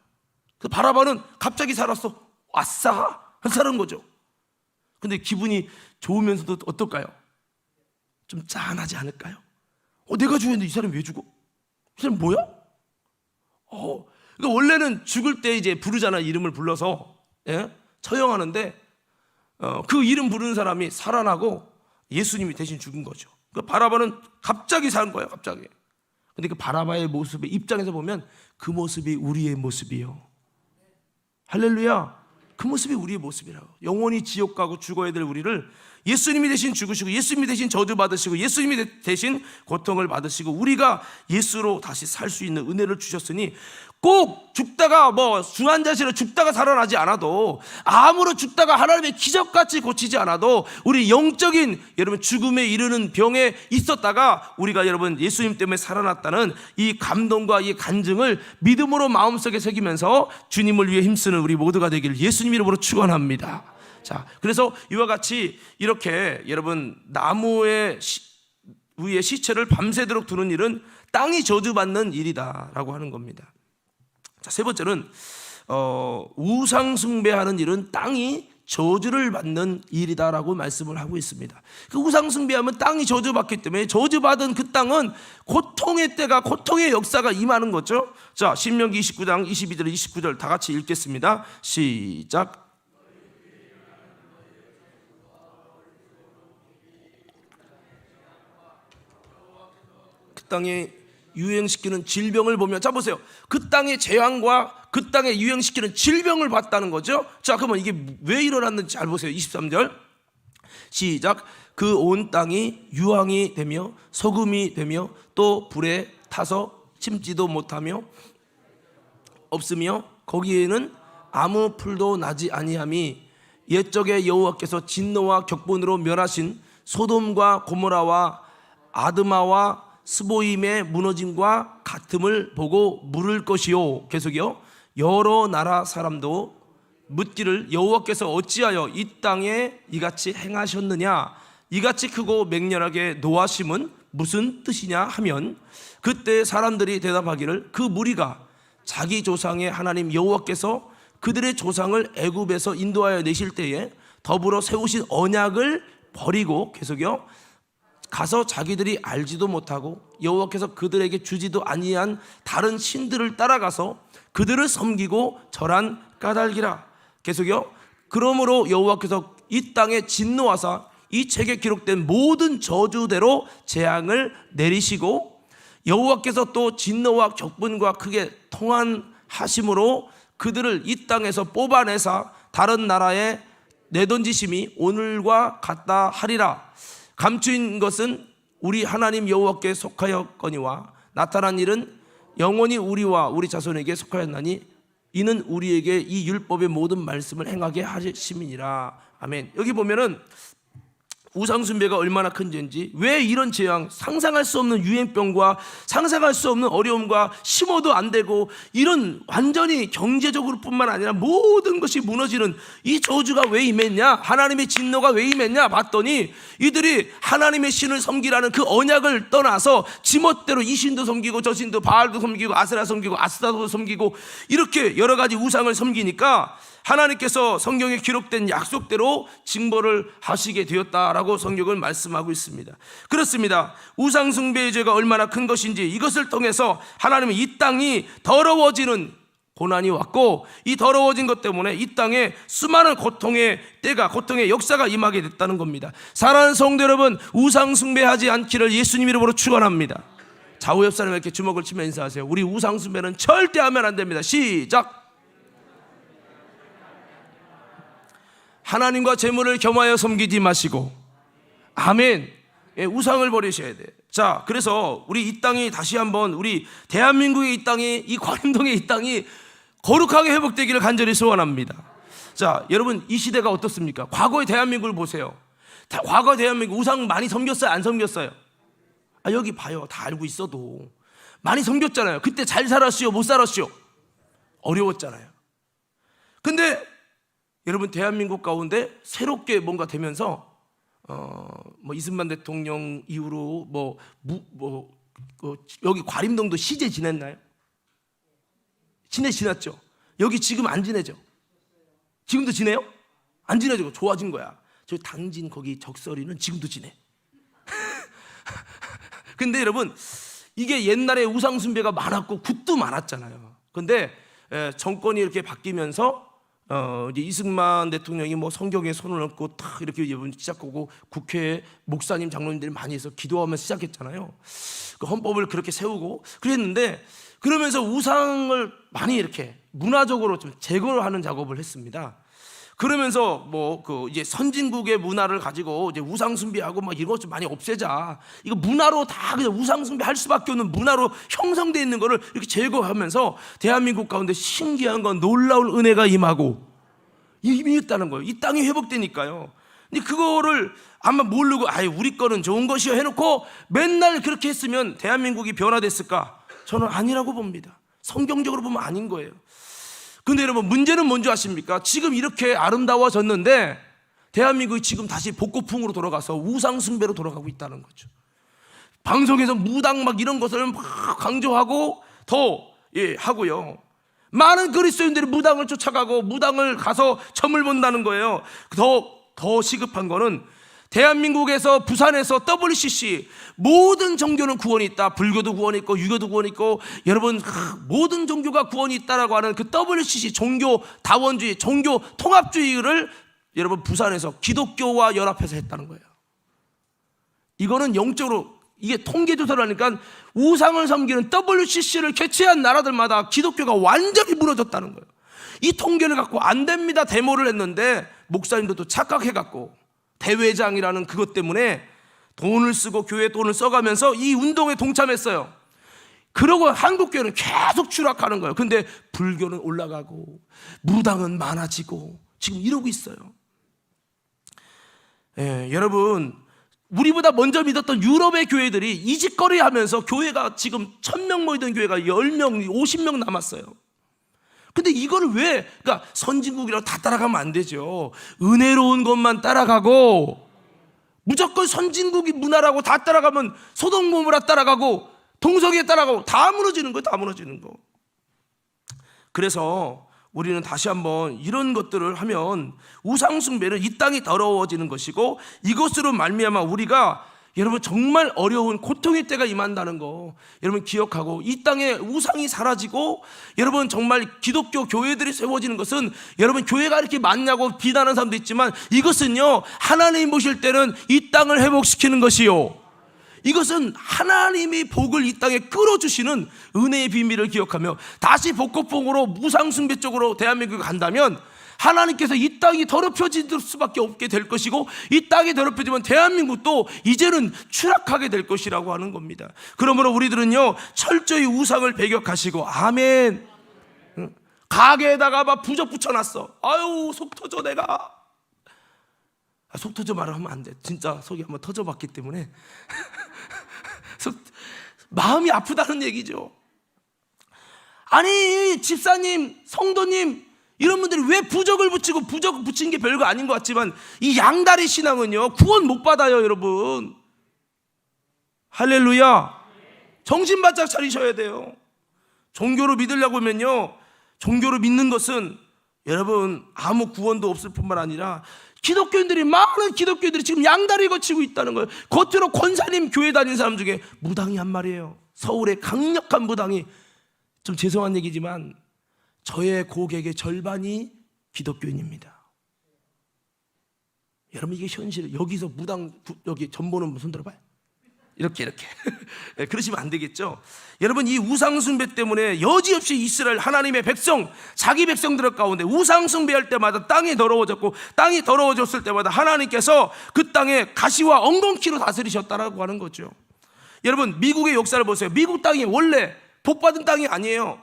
Speaker 1: 그 바라바는 갑자기 살았어. 아싸! 사는 거죠. 근데 기분이 좋으면서도 어떨까요? 좀 짠하지 않을까요? 내가 죽었는데 이 사람이 왜 죽어? 이 사람 뭐야? 그러니까 원래는 죽을 때 이제 부르잖아. 이름을 불러서 처형하는데 그 이름 부르는 사람이 살아나고 예수님이 대신 죽은 거죠. 그 바라바는 갑자기 산 거예요. 갑자기. 근데 그 바라바의 모습의 입장에서 보면 그 모습이 우리의 모습이요. 할렐루야. 그 모습이 우리의 모습이라고. 영원히 지옥 가고 죽어야 될 우리를 예수님이 대신 죽으시고 예수님이 대신 저주받으시고 예수님이 대신 고통을 받으시고 우리가 예수로 다시 살 수 있는 은혜를 주셨으니 꼭 죽다가 중환자실에 죽다가 살아나지 않아도 암으로 죽다가 하나님의 기적같이 고치지 않아도 우리 영적인 여러분 죽음에 이르는 병에 있었다가 우리가 여러분 예수님 때문에 살아났다는 이 감동과 이 간증을 믿음으로 마음속에 새기면서 주님을 위해 힘쓰는 우리 모두가 되기를 예수님 이름으로 축원합니다. 자, 그래서 이와 같이 이렇게 여러분 나무의 위에 시체를 밤새도록 두는 일은 땅이 저주받는 일이다라고 하는 겁니다. 자, 세 번째는 우상 숭배하는 일은 땅이 저주를 받는 일이다라고 말씀을 하고 있습니다. 그 우상 숭배하면 땅이 저주받기 때문에 저주받은 그 땅은 고통의 때가 고통의 역사가 임하는 거죠. 자, 신명기 29장 22절 29절 다 같이 읽겠습니다. 시작. 그 땅에 유행시키는 질병을 보며, 자 보세요, 그 땅의 재앙과 그 땅에 유행시키는 질병을 봤다는 거죠. 자, 그러면 이게 왜 일어났는지 잘 보세요. 23절 시작. 그 온 땅이 유황이 되며 소금이 되며 또 불에 타서 심지도 못하며 없으며 거기에는 아무 풀도 나지 아니함이 옛적에 여호와께서 진노와 격분으로 멸하신 소돔과 고모라와 아드마와 스보임의 무너짐과 같음을 보고 물을 것이요. 계속이요. 여러 나라 사람도 묻기를 여호와께서 어찌하여 이 땅에 이같이 행하셨느냐, 이같이 크고 맹렬하게 노하심은 무슨 뜻이냐 하면 그때 사람들이 대답하기를 그 무리가 자기 조상의 하나님 여호와께서 그들의 조상을 애굽에서 인도하여 내실 때에 더불어 세우신 언약을 버리고, 계속이요, 가서 자기들이 알지도 못하고 여호와께서 그들에게 주지도 아니한 다른 신들을 따라가서 그들을 섬기고 절한 까닭이라. 계속이요. 그러므로 여호와께서 이 땅에 진노하사 이 책에 기록된 모든 저주대로 재앙을 내리시고 여호와께서 또 진노와 격분과 크게 통한하심으로 그들을 이 땅에서 뽑아내사 다른 나라에 내던지심이 오늘과 같다 하리라. 감추인 것은 우리 하나님 여호와께 속하였거니와 나타난 일은 영원히 우리와 우리 자손에게 속하였나니 이는 우리에게 이 율법의 모든 말씀을 행하게 하심이니라. 아멘. 여기 보면은 우상숭배가 얼마나 큰 죄인지, 왜 이런 재앙, 상상할 수 없는 유행병과 상상할 수 없는 어려움과 심어도 안 되고 이런 완전히 경제적으로 뿐만 아니라 모든 것이 무너지는 이 저주가 왜 임했냐, 하나님의 진노가 왜 임했냐 봤더니 이들이 하나님의 신을 섬기라는 그 언약을 떠나서 지멋대로 이 신도 섬기고 저 신도 바알도 섬기고 아세라 섬기고 아스타도 섬기고 이렇게 여러 가지 우상을 섬기니까 하나님께서 성경에 기록된 약속대로 징벌을 하시게 되었다라고 성경은 말씀하고 있습니다. 그렇습니다. 우상 숭배의 죄가 얼마나 큰 것인지 이것을 통해서 하나님은 이 땅이 더러워지는 고난이 왔고 이 더러워진 것 때문에 이 땅에 수많은 고통의 때가, 고통의 역사가 임하게 됐다는 겁니다. 사랑하는 성도 여러분, 우상 숭배하지 않기를 예수님 이름으로 축원합니다. 좌우 옆 사람에게 주먹을 치며 인사하세요. 우리 우상 숭배는 절대 하면 안 됩니다. 시작. 하나님과 재물을 겸하여 섬기지 마시고, 아멘. 예, 우상을 버리셔야 돼. 자, 그래서 우리 이 땅이 다시 한번, 우리 대한민국의 이 땅이, 이 관음동의 이 땅이 거룩하게 회복되기를 간절히 소원합니다. 자, 여러분 이 시대가 어떻습니까? 과거의 대한민국을 보세요. 과거 대한민국 우상 많이 섬겼어요? 안 섬겼어요? 여기 봐요. 다 알고 있어도 많이 섬겼잖아요. 그때 잘 살았시오? 못 살았시오? 어려웠잖아요. 근데 여러분 대한민국 가운데 새롭게 뭔가 되면서 이승만 대통령 이후로 여기 과림동도 시제 지냈나요? 지났죠. 여기 지금 안 지내죠? 지금도 지내요? 안 지내죠. 좋아진 거야. 저 당진 거기 적설이는 지금도 지내. 근데 여러분 이게 옛날에 우상숭배가 많았고 굿도 많았잖아요. 근데 정권이 이렇게 바뀌면서 이제 이승만 대통령이 성경에 손을 얹고 탁 이렇게 시작하고 국회에 목사님 장로님들이 많이 해서 기도하면서 시작했잖아요. 그 헌법을 그렇게 세우고 그랬는데, 그러면서 우상을 많이 이렇게 문화적으로 좀 제거하는 작업을 했습니다. 그러면서 이제 선진국의 문화를 가지고 이제 우상 숭배하고 이런 것 좀 많이 없애자. 이거 문화로 다 그냥 우상 숭배할 수밖에 없는 문화로 형성되어 있는 거를 이렇게 제거하면서 대한민국 가운데 신기한 건 놀라운 은혜가 임하고 임했다는 거예요. 이 땅이 회복되니까요. 근데 그거를 아마 모르고 우리 거는 좋은 것이요 해놓고 맨날 그렇게 했으면 대한민국이 변화됐을까? 저는 아니라고 봅니다. 성경적으로 보면 아닌 거예요. 근데 여러분 문제는 뭔지 아십니까? 지금 이렇게 아름다워졌는데 대한민국이 지금 다시 복고풍으로 돌아가서 우상 숭배로 돌아가고 있다는 거죠. 방송에서 무당 이런 것을 막 강조하고 더 하고요. 많은 그리스도인들이 무당을 쫓아가고 무당을 가서 점을 본다는 거예요. 더 시급한 거는 대한민국에서 부산에서 WCC 모든 종교는 구원이 있다. 불교도 구원이 있고 유교도 구원이 있고 여러분 모든 종교가 구원이 있다라고 하는 그 WCC 종교 다원주의 종교 통합주의를 여러분 부산에서 기독교와 연합해서 했다는 거예요. 이거는 영적으로 이게 통계조사를 하니까 우상을 섬기는 WCC를 개최한 나라들마다 기독교가 완전히 무너졌다는 거예요. 이 통계를 갖고 안 됩니다 데모를 했는데 목사님들도 착각해갖고 대회장이라는 그것 때문에 돈을 쓰고 교회 돈을 써가면서 이 운동에 동참했어요. 그러고 한국교회는 계속 추락하는 거예요. 근데 불교는 올라가고 무당은 많아지고 지금 이러고 있어요. 여러분 우리보다 먼저 믿었던 유럽의 교회들이 이직거리 하면서 교회가 지금 1000명 모이던 교회가 10명, 50명 남았어요. 근데 이거를 그러니까 선진국이라고 다 따라가면 안 되죠. 은혜로운 것만 따라가고 무조건 선진국이 문화라고 다 따라가면 소돔 고모라 따라가고 동성애 따라가고 다 무너지는 거예요. 다 무너지는 거. 그래서 우리는 다시 한번 이런 것들을 하면 우상숭배는 이 땅이 더러워지는 것이고 이것으로 말미암아 우리가 여러분 정말 어려운 고통의 때가 임한다는 거 여러분 기억하고 이 땅에 우상이 사라지고 여러분 정말 기독교 교회들이 세워지는 것은 여러분 교회가 이렇게 많냐고 비난하는 사람도 있지만 이것은요 하나님 보실 때는 이 땅을 회복시키는 것이요 이것은 하나님이 복을 이 땅에 끌어주시는 은혜의 비밀을 기억하며 다시 복고풍으로 우상숭배 쪽으로 대한민국이 간다면 하나님께서 이 땅이 더럽혀질 수밖에 없게 될 것이고 이 땅이 더럽혀지면 대한민국도 이제는 추락하게 될 것이라고 하는 겁니다. 그러므로 우리들은요 철저히 우상을 배격하시고 아멘. 가게에다가 막 부적 붙여놨어. 아유 속 터져 내가. 속 터져 말을 하면 안 돼. 진짜 속이 한번 터져봤기 때문에 마음이 아프다는 얘기죠. 아니 집사님 성도님 이런 분들이 왜 부적을 붙이고 부적 붙인 게 별거 아닌 것 같지만 이 양다리 신앙은요 구원 못 받아요 여러분. 할렐루야. 정신 바짝 차리셔야 돼요. 종교로 믿으려고 하면요 종교로 믿는 것은 여러분 아무 구원도 없을 뿐만 아니라 많은 기독교인들이 지금 양다리 거치고 있다는 거예요. 겉으로 권사님 교회 다니는 사람 중에 무당이 한 말이에요. 서울에 강력한 무당이 좀 죄송한 얘기지만 저의 고객의 절반이 기독교인입니다. 여러분 이게 현실이에요. 여기서 무당 여기 전보는 무슨 들어봐요. 이렇게 그러시면 안 되겠죠. 여러분 이 우상숭배 때문에 여지없이 이스라엘 하나님의 백성 자기 백성들 가운데 우상숭배할 때마다 땅이 더러워졌고 땅이 더러워졌을 때마다 하나님께서 그 땅에 가시와 엉겅퀴로 다스리셨다라고 하는 거죠. 여러분 미국의 역사를 보세요. 미국 땅이 원래 복받은 땅이 아니에요.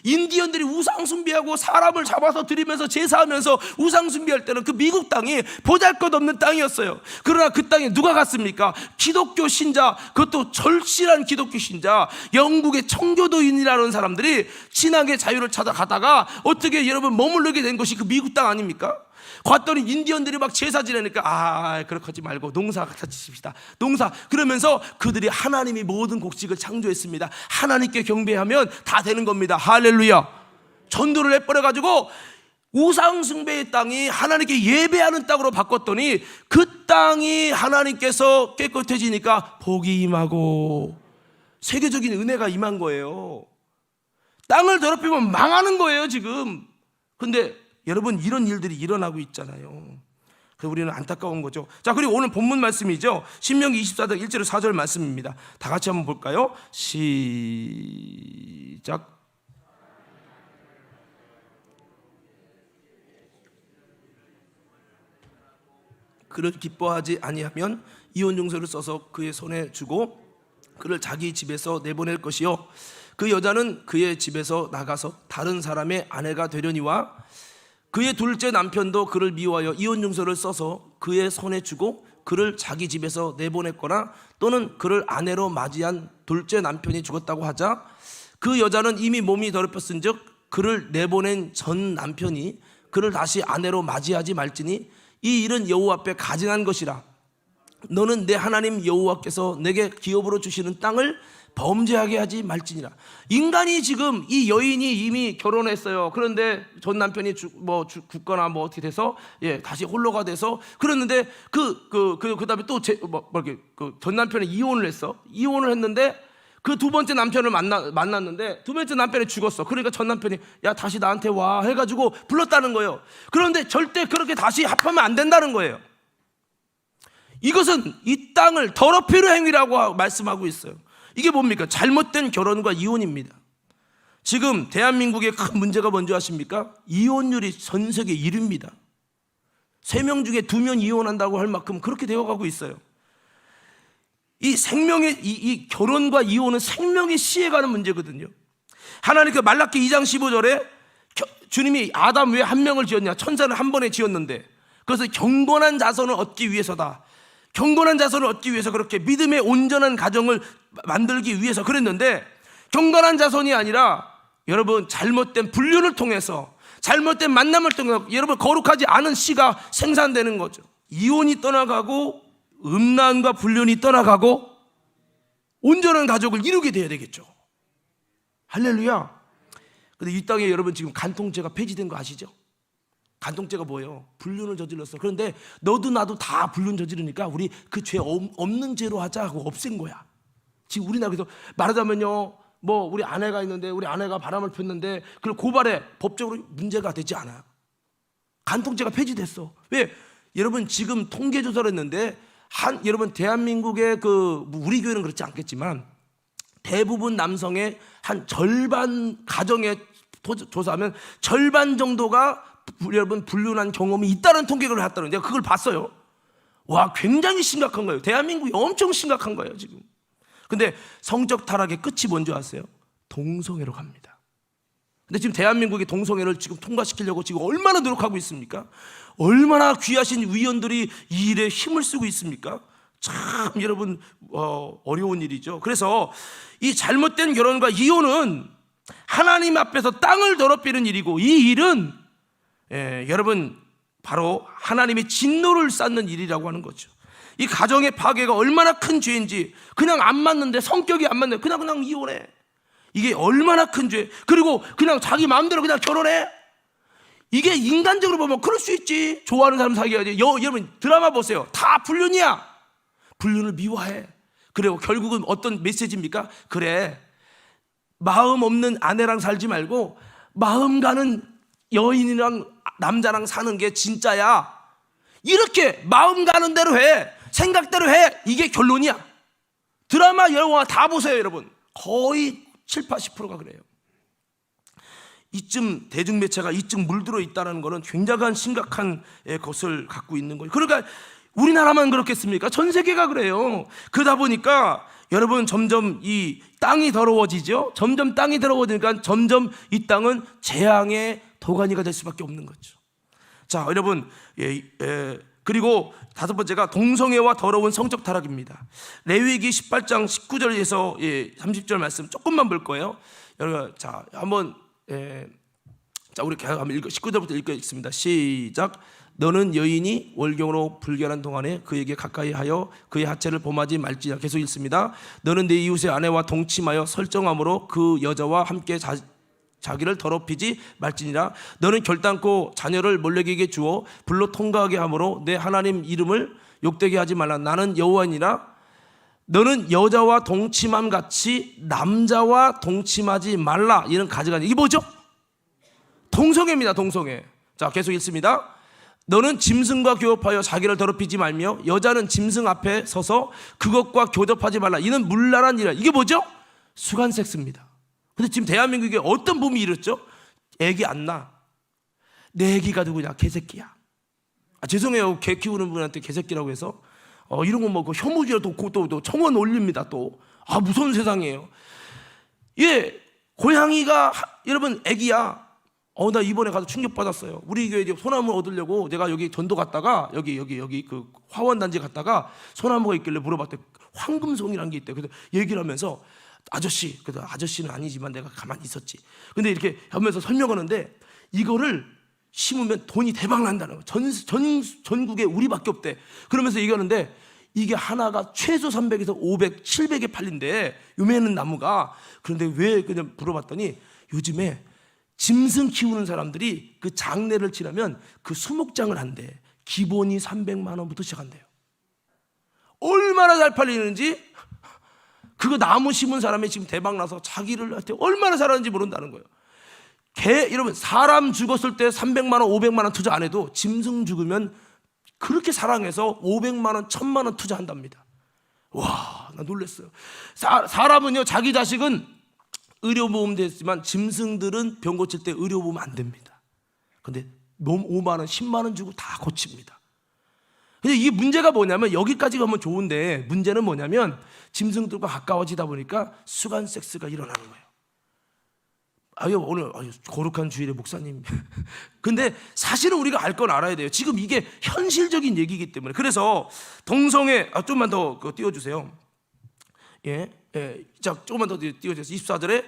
Speaker 1: 인디언들이 우상 숭배하고 사람을 잡아서 들이면서 제사하면서 우상 숭배할 때는 그 미국 땅이 보잘것없는 땅이었어요. 그러나 그 땅에 누가 갔습니까? 기독교 신자, 그것도 절실한 기독교 신자, 영국의 청교도인이라는 사람들이 진학의 자유를 찾아가다가 어떻게 여러분 머무르게 된 것이 그 미국 땅 아닙니까? 갔더니 인디언들이 막 제사 지내니까 그렇게 하지 말고 농사 갖다 지십시다. 농사. 그러면서 그들이 하나님이 모든 곡식을 창조했습니다. 하나님께 경배하면 다 되는 겁니다. 할렐루야. 전도를 해버려가지고 우상 숭배의 땅이 하나님께 예배하는 땅으로 바꿨더니 그 땅이 하나님께서 깨끗해지니까 복이 임하고 세계적인 은혜가 임한 거예요. 땅을 더럽히면 망하는 거예요 지금. 근데 여러분 이런 일들이 일어나고 있잖아요. 그래서 우리는 안타까운 거죠. 자, 그리고 오늘 본문 말씀이죠. 신명기 24장 1절 4절 말씀입니다. 다 같이 한번 볼까요? 시작. 그를 기뻐하지 아니하면 이혼 증서를 써서 그의 손에 주고 그를 자기 집에서 내보낼 것이요 그 여자는 그의 집에서 나가서 다른 사람의 아내가 되려니와 그의 둘째 남편도 그를 미워하여 이혼 증서를 써서 그의 손에 주고 그를 자기 집에서 내보냈거나 또는 그를 아내로 맞이한 둘째 남편이 죽었다고 하자 그 여자는 이미 몸이 더럽혔은즉 그를 내보낸 전 남편이 그를 다시 아내로 맞이하지 말지니 이 일은 여호와 앞에 가증한 것이라. 너는 내 하나님 여호와께서 내게 기업으로 주시는 땅을 범죄하게 하지 말지니라. 인간이 지금 이 여인이 이미 결혼했어요. 그런데 전 남편이 죽거나 어떻게 돼서 다시 홀로가 돼서 그랬는데 그다음에 또 전 남편이 이혼을 했어. 이혼을 했는데 그 두 번째 남편을 만났는데 두 번째 남편이 죽었어. 그러니까 전 남편이 야 다시 나한테 와 해가지고 불렀다는 거예요. 그런데 절대 그렇게 다시 합하면 안 된다는 거예요. 이것은 이 땅을 더럽히는 행위라고 말씀하고 있어요. 이게 뭡니까? 잘못된 결혼과 이혼입니다. 지금 대한민국의 큰 문제가 뭔지 아십니까? 이혼율이 전 세계 1위입니다. 3명 중에 2명 이혼한다고 할 만큼 그렇게 되어가고 있어요. 이 생명의 이 결혼과 이혼은 생명의 시해가는 문제거든요. 하나님 그 말라기 2장 15절에 주님이 아담 왜 한 명을 지었냐? 천사를 한 번에 지었는데 그래서 경건한 자손을 얻기 위해서다. 경건한 자손을 얻기 위해서 그렇게 믿음의 온전한 가정을 만들기 위해서 그랬는데 경건한 자손이 아니라 여러분 잘못된 불륜을 통해서 잘못된 만남을 통해서 여러분 거룩하지 않은 씨가 생산되는 거죠. 이혼이 떠나가고 음란과 불륜이 떠나가고 온전한 가족을 이루게 돼야 되겠죠. 할렐루야. 근데 이 땅에 여러분 지금 간통죄가 폐지된 거 아시죠? 간통죄가 뭐예요? 불륜을 저질렀어. 그런데 너도 나도 다 불륜 저지르니까 우리 그 죄 없는 죄로 하자 하고 없앤 거야. 지금 우리나라에서 말하자면요, 우리 아내가 있는데 우리 아내가 바람을 폈는데 그걸 고발해. 법적으로 문제가 되지 않아요. 간통죄가 폐지됐어. 왜? 여러분 지금 통계 조사를 했는데 여러분 대한민국의 우리 교회는 그렇지 않겠지만 대부분 남성의 한 절반 가정에 조사하면 절반 정도가 여러분 불륜한 경험이 있다는 통계를 했다는 내가 그걸 봤어요. 와, 굉장히 심각한 거예요. 대한민국이 엄청 심각한 거예요 지금. 근데 성적 타락의 끝이 뭔지 아세요? 동성애로 갑니다. 근데 지금 대한민국이 동성애를 지금 통과시키려고 지금 얼마나 노력하고 있습니까? 얼마나 귀하신 위원들이 이 일에 힘을 쓰고 있습니까? 참 여러분 어려운 일이죠. 그래서 이 잘못된 결혼과 이혼은 하나님 앞에서 땅을 더럽히는 일이고 이 일은 여러분 바로 하나님의 진노를 쌓는 일이라고 하는 거죠. 이 가정의 파괴가 얼마나 큰 죄인지 그냥 안 맞는데 성격이 안 맞는데 그냥 이혼해. 이게 얼마나 큰 죄. 그리고 그냥 자기 마음대로 그냥 결혼해. 이게 인간적으로 보면 그럴 수 있지. 좋아하는 사람 사귀어야지. 여러분 드라마 보세요. 다 불륜이야. 불륜을 미워해. 그리고 결국은 어떤 메시지입니까? 그래, 마음 없는 아내랑 살지 말고 마음 가는 여인이랑 남자랑 사는 게 진짜야. 이렇게 마음 가는 대로 해. 생각대로 해. 이게 결론이야. 드라마, 영화 다 보세요 여러분. 거의 70-80%가 그래요. 이쯤 대중매체가 이쯤 물들어 있다는 것은 굉장한 심각한 것을 갖고 있는 거예요. 그러니까 우리나라만 그렇겠습니까? 전 세계가 그래요. 그러다 보니까 여러분 점점 이 땅이 더러워지죠. 점점 땅이 더러워지니까 점점 이 땅은 재앙의 도가니가 될 수밖에 없는 거죠. 자, 여러분, 그리고 다섯 번째가 동성애와 더러운 성적 타락입니다. 레위기 18장 19절에서 30절 말씀 조금만 볼 거예요. 여러분, 자, 한번 자, 우리 한번 19절부터 읽겠습니다. 시작. 너는 여인이 월경으로 불결한 동안에 그에게 가까이 하여 그의 하체를 범하지 말지니라. 계속 읽습니다. 너는 내 이웃의 아내와 동침하여 설정함으로 그 여자와 함께 자기를 더럽히지 말지니라. 너는 결단코 자녀를 몰래에게 주어 불로 통과하게 함으로 내 하나님 이름을 욕되게 하지 말라. 나는 여호와니라. 너는 여자와 동침함 같이 남자와 동침하지 말라. 이런 가져가니 이게 뭐죠? 동성애입니다. 동성애. 자, 계속 읽습니다. 너는 짐승과 교접하여 자기를 더럽히지 말며 여자는 짐승 앞에 서서 그것과 교접하지 말라. 이는 문란한 일이라. 이게 뭐죠? 수간 섹스입니다. 근데 지금 대한민국에 어떤 붐이 일었죠? 애기 안 낳아. 내 애기가 누구냐? 개새끼야. 죄송해요. 개 키우는 분한테 개새끼라고 해서 이런 거 뭐 혐오죄도 또 청원 올립니다. 또 무서운 세상이에요. 예, 고양이가 여러분 애기야. 나 이번에 가서 충격받았어요. 우리 교회 소나무 얻으려고 내가 여기 전도 갔다가 여기 그 화원단지 갔다가 소나무가 있길래 물어봤더니 황금송이라는 게 있대요. 그래서 얘기를 하면서 아저씨, 그래도 아저씨는 아니지만 내가 가만히 있었지. 근데 이렇게 하면서 설명하는데 이거를 심으면 돈이 대박 난다는 거예요. 전국에 우리밖에 없대. 그러면서 얘기하는데 이게 하나가 최소 300에서 500, 700에 팔린대. 요매는 나무가. 그런데 왜 그냥 물어봤더니 요즘에 짐승 키우는 사람들이 그 장례를 치르면 그 수목장을 한대. 기본이 300만 원부터 시작한대요. 얼마나 잘 팔리는지 그거 나무 심은 사람이 지금 대박 나서 자기를 얼마나 잘하는지 모른다는 거예요. 여러분 사람 죽었을 때 300만 원, 500만 원 투자 안 해도 짐승 죽으면 그렇게 사랑해서 500만 원, 1000만 원 투자한답니다. 와, 나 놀랐어요. 사람은요, 자기 자식은 의료보험 됐지만 짐승들은 병 고칠 때 의료보험 안 됩니다. 근데 몸 5만 원, 10만 원 주고 다 고칩니다. 근데 이게 문제가 뭐냐면 여기까지 가면 좋은데 문제는 뭐냐면 짐승들과 가까워지다 보니까 수간 섹스가 일어나는 거예요. 오늘 거룩한 주일에 목사님. 근데 사실은 우리가 알 건 알아야 돼요. 지금 이게 현실적인 얘기이기 때문에. 그래서 동성애 좀만 더 띄워주세요. 자, 조금만 더 띄워주세요. 24절에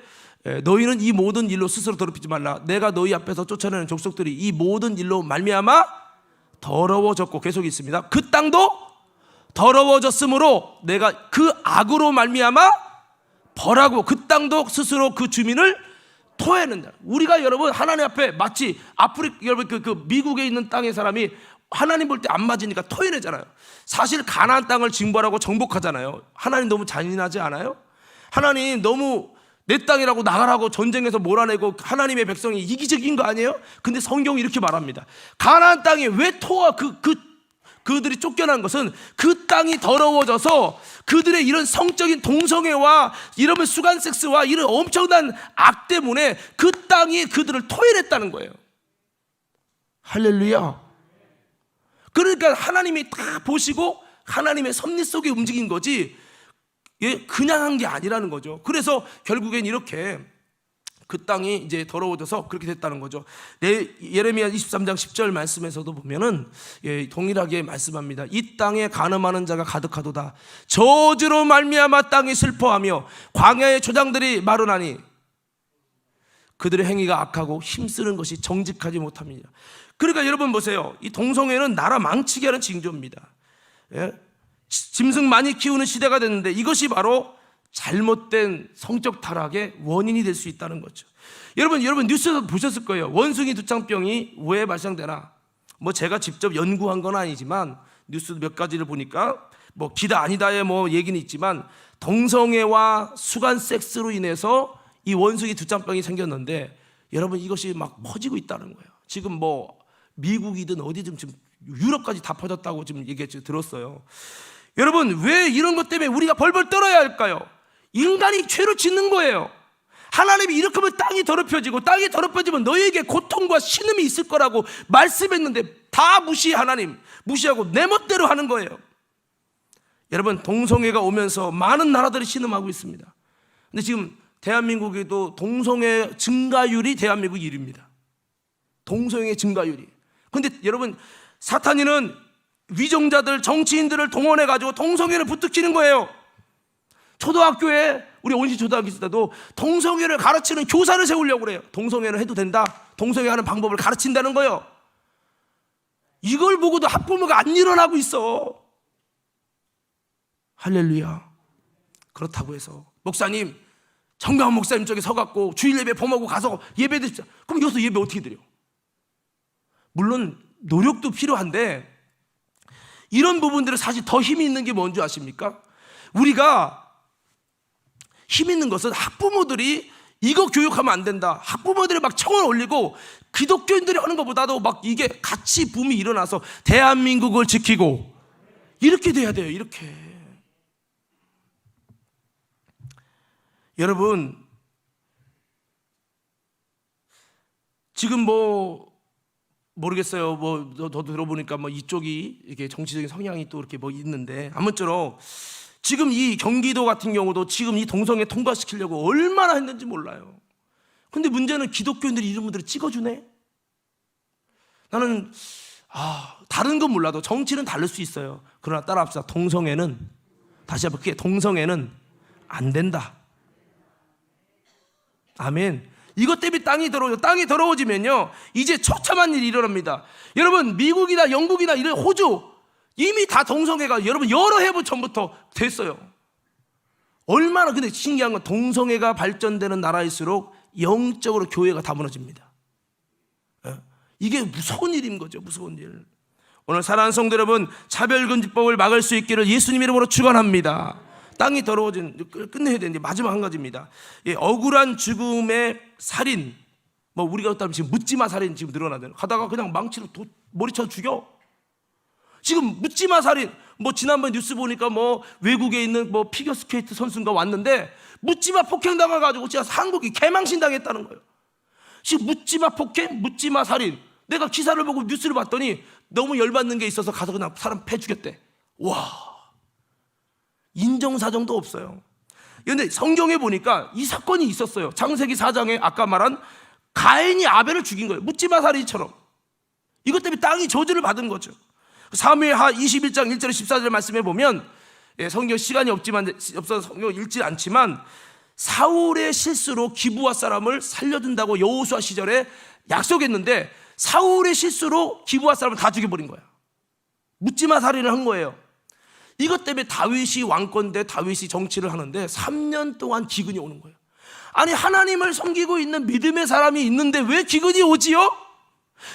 Speaker 1: 너희는 이 모든 일로 스스로 더럽히지 말라. 내가 너희 앞에서 쫓아내는 족속들이 이 모든 일로 말미암아 더러워졌고, 계속 있습니다. 그 땅도 더러워졌으므로 내가 그 악으로 말미암아 벌하고 그 땅도 스스로 그 주민을 토해낸다. 우리가 여러분 하나님 앞에 마치 여러분 그 미국에 있는 땅의 사람이 하나님 볼 때 안 맞으니까 토해내잖아요. 사실 가나안 땅을 징벌하고 정복하잖아요. 하나님 너무 잔인하지 않아요? 하나님 너무 내 땅이라고 나가라고 전쟁에서 몰아내고 하나님의 백성이 이기적인 거 아니에요? 근데 성경이 이렇게 말합니다. 가나안 땅에 왜 토와 그들이 쫓겨난 것은 그 땅이 더러워져서 그들의 이런 성적인 동성애와 이러면 수간 섹스와 이런 엄청난 악 때문에 그 땅이 그들을 토해냈다는 거예요. 할렐루야. 그러니까 하나님이 다 보시고 하나님의 섭리 속에 움직인 거지 그냥 한 게 아니라는 거죠. 그래서 결국엔 이렇게 그 땅이 이제 더러워져서 그렇게 됐다는 거죠. 예레미야 23장 10절 말씀에서도 보면은 동일하게 말씀합니다. 이 땅에 간음하는 자가 가득하도다. 저주로 말미암아 땅이 슬퍼하며 광야의 초장들이 마르나니 그들의 행위가 악하고 힘쓰는 것이 정직하지 못합니다. 그러니까 여러분 보세요. 이 동성애는 나라 망치게 하는 징조입니다. 짐승 많이 키우는 시대가 됐는데 이것이 바로 잘못된 성적 타락의 원인이 될 수 있다는 거죠. 여러분 뉴스에서 보셨을 거예요. 원숭이 두창병이 왜 발생되나? 뭐 제가 직접 연구한 건 아니지만 뉴스 몇 가지를 보니까 뭐 기다 아니다의 뭐 얘기는 있지만 동성애와 수간 섹스로 인해서 이 원숭이 두창병이 생겼는데 여러분 이것이 막 퍼지고 있다는 거예요. 지금 뭐 미국이든 어디든 지금 유럽까지 다 퍼졌다고 지금 들었어요. 여러분 왜 이런 것 때문에 우리가 벌벌 떨어야 할까요? 인간이 죄를 짓는 거예요. 하나님이 이렇게 하면 땅이 더럽혀지고 땅이 더럽혀지면 너희에게 고통과 신음이 있을 거라고 말씀했는데 다 하나님 무시하고 내 멋대로 하는 거예요. 여러분, 동성애가 오면서 많은 나라들이 신음하고 있습니다. 근데 지금 대한민국에도 동성애 증가율이 대한민국 1위입니다. 동성애 증가율이. 근데 여러분, 사탄이는 위정자들, 정치인들을 동원해가지고 동성애를 부추기는 거예요. 초등학교에, 우리 온시 초등학교 있을 때도 동성애를 가르치는 교사를 세우려고 그래요. 동성애를 해도 된다, 동성애 하는 방법을 가르친다는 거예요. 이걸 보고도 학부모가 안 일어나고 있어. 할렐루야. 그렇다고 해서 목사님, 정강 목사님 쪽에 서갖고 주일 예배 범하고 가서 예배 드십시오. 그럼 여기서 예배 어떻게 드려? 물론 노력도 필요한데, 이런 부분들은 사실 더 힘이 있는 게 뭔지 아십니까? 우리가 힘 있는 것은 학부모들이 이거 교육하면 안 된다, 학부모들이 막 청을 올리고 기독교인들이 하는 것보다도 막 이게 같이 붐이 일어나서 대한민국을 지키고 이렇게 돼야 돼요. 이렇게. 여러분, 지금 모르겠어요. 더 들어보니까 이쪽이 이렇게 정치적인 성향이 또 이렇게 있는데, 아무쪼록 지금 이 경기도 같은 경우도 지금 이 동성애 통과시키려고 얼마나 했는지 몰라요. 근데 문제는 기독교인들이 이런 분들을 찍어주네. 나는 다른 건 몰라도 정치는 다를 수 있어요. 그러나 따라합시다. 동성애는, 다시 한번 크게, 동성애는 안 된다. 아멘. 이것 때문에 땅이 더러워져. 땅이 더러워지면요, 이제 처참한 일이 일어납니다. 여러분, 미국이나 영국이나 이런 호주 이미 다 동성애가 여러분 여러 해부 전부터 됐어요. 얼마나. 근데 신기한 건 동성애가 발전되는 나라일수록 영적으로 교회가 다 무너집니다. 이게 무서운 일인 거죠. 무서운 일. 오늘 사랑하는 성도 여러분, 차별금지법을 막을 수 있기를 예수님 이름으로 축원합니다. 땅이 더러워진, 끝내야 되는데 마지막 한 가지입니다. 억울한 죽음의 살인, 우리가 어떻다면 지금 묻지마 살인 지금 늘어나잖아요. 가다가 그냥 망치로 머리쳐 죽여. 지금 묻지마 살인, 지난번 뉴스 보니까 외국에 있는 피겨스케이트 선수가 왔는데 묻지마 폭행 당해가지고 진짜 한국이 개망신 당했다는 거예요. 지금 묻지마 폭행, 묻지마 살인. 내가 기사를 보고 뉴스를 봤더니 너무 열받는 게 있어서 가서 그냥 사람 패 죽였대. 와, 인정사정도 없어요. 그런데 성경에 보니까 이 사건이 있었어요. 창세기 4장에 아까 말한 가인이 아벨을 죽인 거예요. 묻지마 살인처럼. 이것 때문에 땅이 저주를 받은 거죠. 사무엘하 21장 1절 14절 말씀해 보면, 성경 시간이 없어서 성경 읽지 않지만, 사울의 실수로 기브아 사람을 살려준다고 여호수아 시절에 약속했는데 사울의 실수로 기브아 사람을 다 죽여버린 거야. 묻지마 살인을 한 거예요. 이것 때문에 다윗이 왕권대 다윗이 정치를 하는데 3년 동안 기근이 오는 거예요. 아니, 하나님을 섬기고 있는 믿음의 사람이 있는데 왜 기근이 오지요?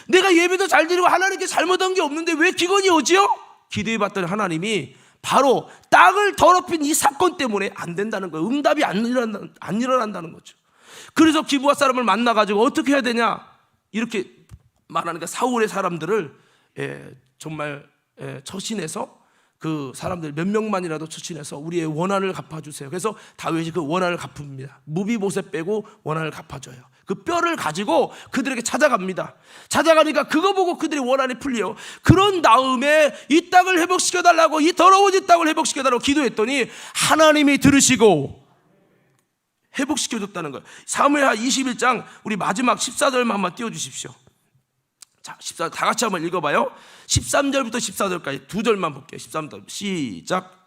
Speaker 1: 내가 예배도 잘 드리고 하나님께 잘못한 게 없는데 왜 기근이 오지요? 기도해봤더니 하나님이 바로 땅을 더럽힌 이 사건 때문에 안 된다는 거예요. 응답이 안 일어난다는 거죠. 그래서 기브아 사람을 만나가지고 어떻게 해야 되냐 이렇게 말하니까 사울의 사람들을 정말 처신해서, 그 사람들 몇 명만이라도 처신해서 우리의 원한을 갚아주세요. 그래서 다윗이 그 원한을 갚습니다. 무비보셋 빼고 원한을 갚아줘요. 그 뼈를 가지고 그들에게 찾아갑니다. 찾아가니까 그거 보고 그들이 원한이 풀려요. 그런 다음에 이 땅을 회복시켜달라고, 이 더러워진 땅을 회복시켜달라고 기도했더니 하나님이 들으시고 회복시켜줬다는 거예요. 사무엘하 21장 우리 마지막 14절만 한번 띄워주십시오. 자, 14절 다 같이 한번 읽어봐요. 13절부터 14절까지 두 절만 볼게요. 13절 시작.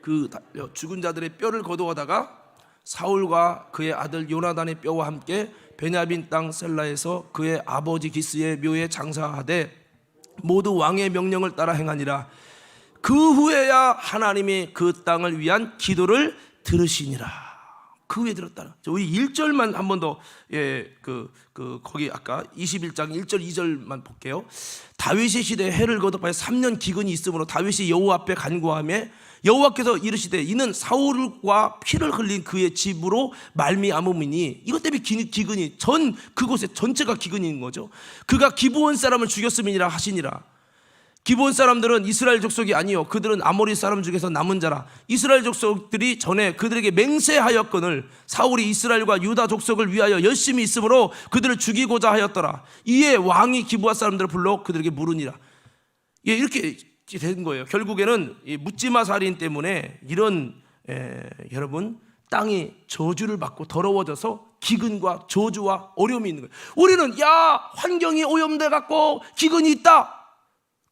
Speaker 1: 그 죽은 자들의 뼈를 거두어다가 사울과 그의 아들 요나단의 뼈와 함께 베냐민 땅 셀라에서 그의 아버지 기스의 묘에 장사하되 모두 왕의 명령을 따라 행하니라. 그 후에야 하나님이 그 땅을 위한 기도를 들으시니라. 그 후에 들었다는. 우리 1절만 한 번 더, 거기 아까 21장 1절 2절만 볼게요. 다윗의 시대에 해를 거듭하여 3년 기근이 있으므로 다윗이 여호와 앞에 간구하며 여호와께서 이르시되 이는 사울과 피를 흘린 그의 집으로 말미암음이니. 이것 때문에 기근이 그곳에 전체가 기근인 거죠. 그가 기브온 사람을 죽였음이니라 하시니라. 기브온 사람들은 이스라엘 족속이 아니요 그들은 아모리 사람 중에서 남은 자라. 이스라엘 족속들이 전에 그들에게 맹세하였거늘 사울이 이스라엘과 유다 족속을 위하여 열심히 있으므로 그들을 죽이고자 하였더라. 이에 왕이 기브온 사람들을 불러 그들에게 물으니라. 예, 이렇게 된 거예요. 결국에는 이 묻지마 살인 때문에 이런 여러분 땅이 저주를 받고 더러워져서 기근과 저주와 어려움이 있는 거예요. 우리는 환경이 오염돼 갖고 기근이 있다.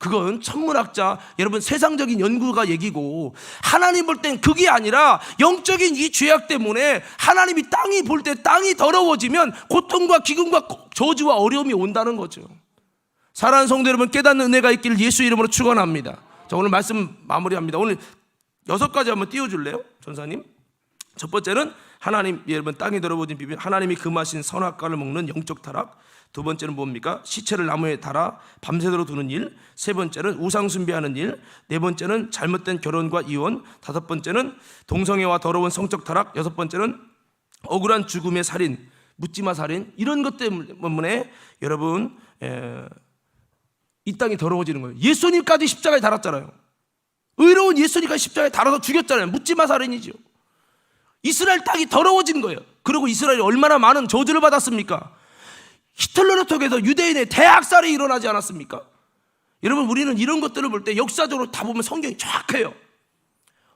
Speaker 1: 그건 천문학자 여러분 세상적인 연구가 얘기고, 하나님 볼 땐 그게 아니라 영적인 이 죄악 때문에 하나님이 땅이 볼 때 땅이 더러워지면 고통과 기근과 저주와 어려움이 온다는 거죠. 사랑하는 성도 여러분, 깨닫는 은혜가 있기를 예수 이름으로 축원합니다. 자, 오늘 말씀 마무리합니다. 오늘 6가지 한번 띄워줄래요, 전사님? 첫 번째는 하나님, 여러분 땅이 더러워진 비밀, 하나님이 금하신 선악과를 먹는 영적 타락. 두 번째는 뭡니까? 시체를 나무에 달아 밤새도록 두는 일. 세 번째는 우상 숭배하는 일. 네 번째는 잘못된 결혼과 이혼. 다섯 번째는 동성애와 더러운 성적 타락. 여섯 번째는 억울한 죽음의 살인, 묻지마 살인. 이런 것 때문에 여러분 이 땅이 더러워지는 거예요. 예수님까지 십자가에 달았잖아요. 의로운 예수님까지 십자가에 달아서 죽였잖아요. 묻지마 살인이죠. 이스라엘 땅이 더러워진 거예요. 그리고 이스라엘이 얼마나 많은 저주를 받았습니까? 히틀러를 통해서 유대인의 대학살이 일어나지 않았습니까? 여러분, 우리는 이런 것들을 볼 때 역사적으로 다 보면 성경이 정확해요.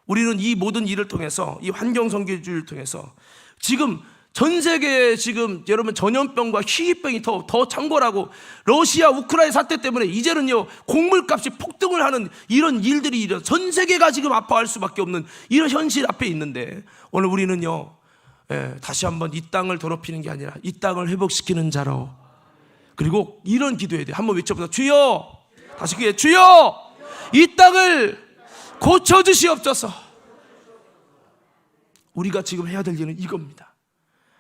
Speaker 1: 우리는 이 모든 일을 통해서, 이 환경성교주의를 통해서 지금 전 세계에 지금 여러분 전염병과 희귀병이 더 창궐하고, 러시아 우크라이나 사태 때문에 이제는요 곡물값이 폭등을 하는 이런 일들이 전 세계가 지금 아파할 수밖에 없는 이런 현실 앞에 있는데, 오늘 우리는요 다시 한번 이 땅을 더럽히는 게 아니라 이 땅을 회복시키는 자로, 그리고 이런 기도해야 돼요. 한번 외쳐보자. 주여, 다시 그게 주여, 이 땅을 고쳐주시옵소서. 우리가 지금 해야 될 일은 이겁니다.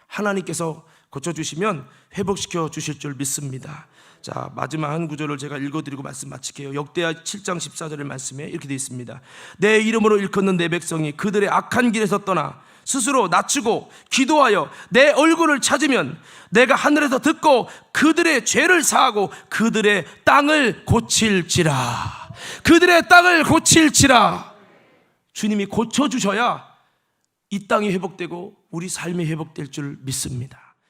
Speaker 1: 하나님께서 고쳐주시면 회복시켜 주실 줄 믿습니다. 자, 마지막 한 구절을 제가 읽어드리고 말씀 마칠게요. 역대하 7장 14절의 말씀에 이렇게 되어 있습니다. 내 이름으로 일컫는 내 백성이 그들의 악한 길에서 떠나 스스로 낮추고 기도하여 내 얼굴을 찾으면 내가 하늘에서 듣고 그들의 죄를 사하고 그들의 땅을 고칠지라. 그들의 땅을 고칠지라. 주님이 고쳐주셔야 이 땅이 회복되고 우리 삶이 회복될 줄 믿습니다.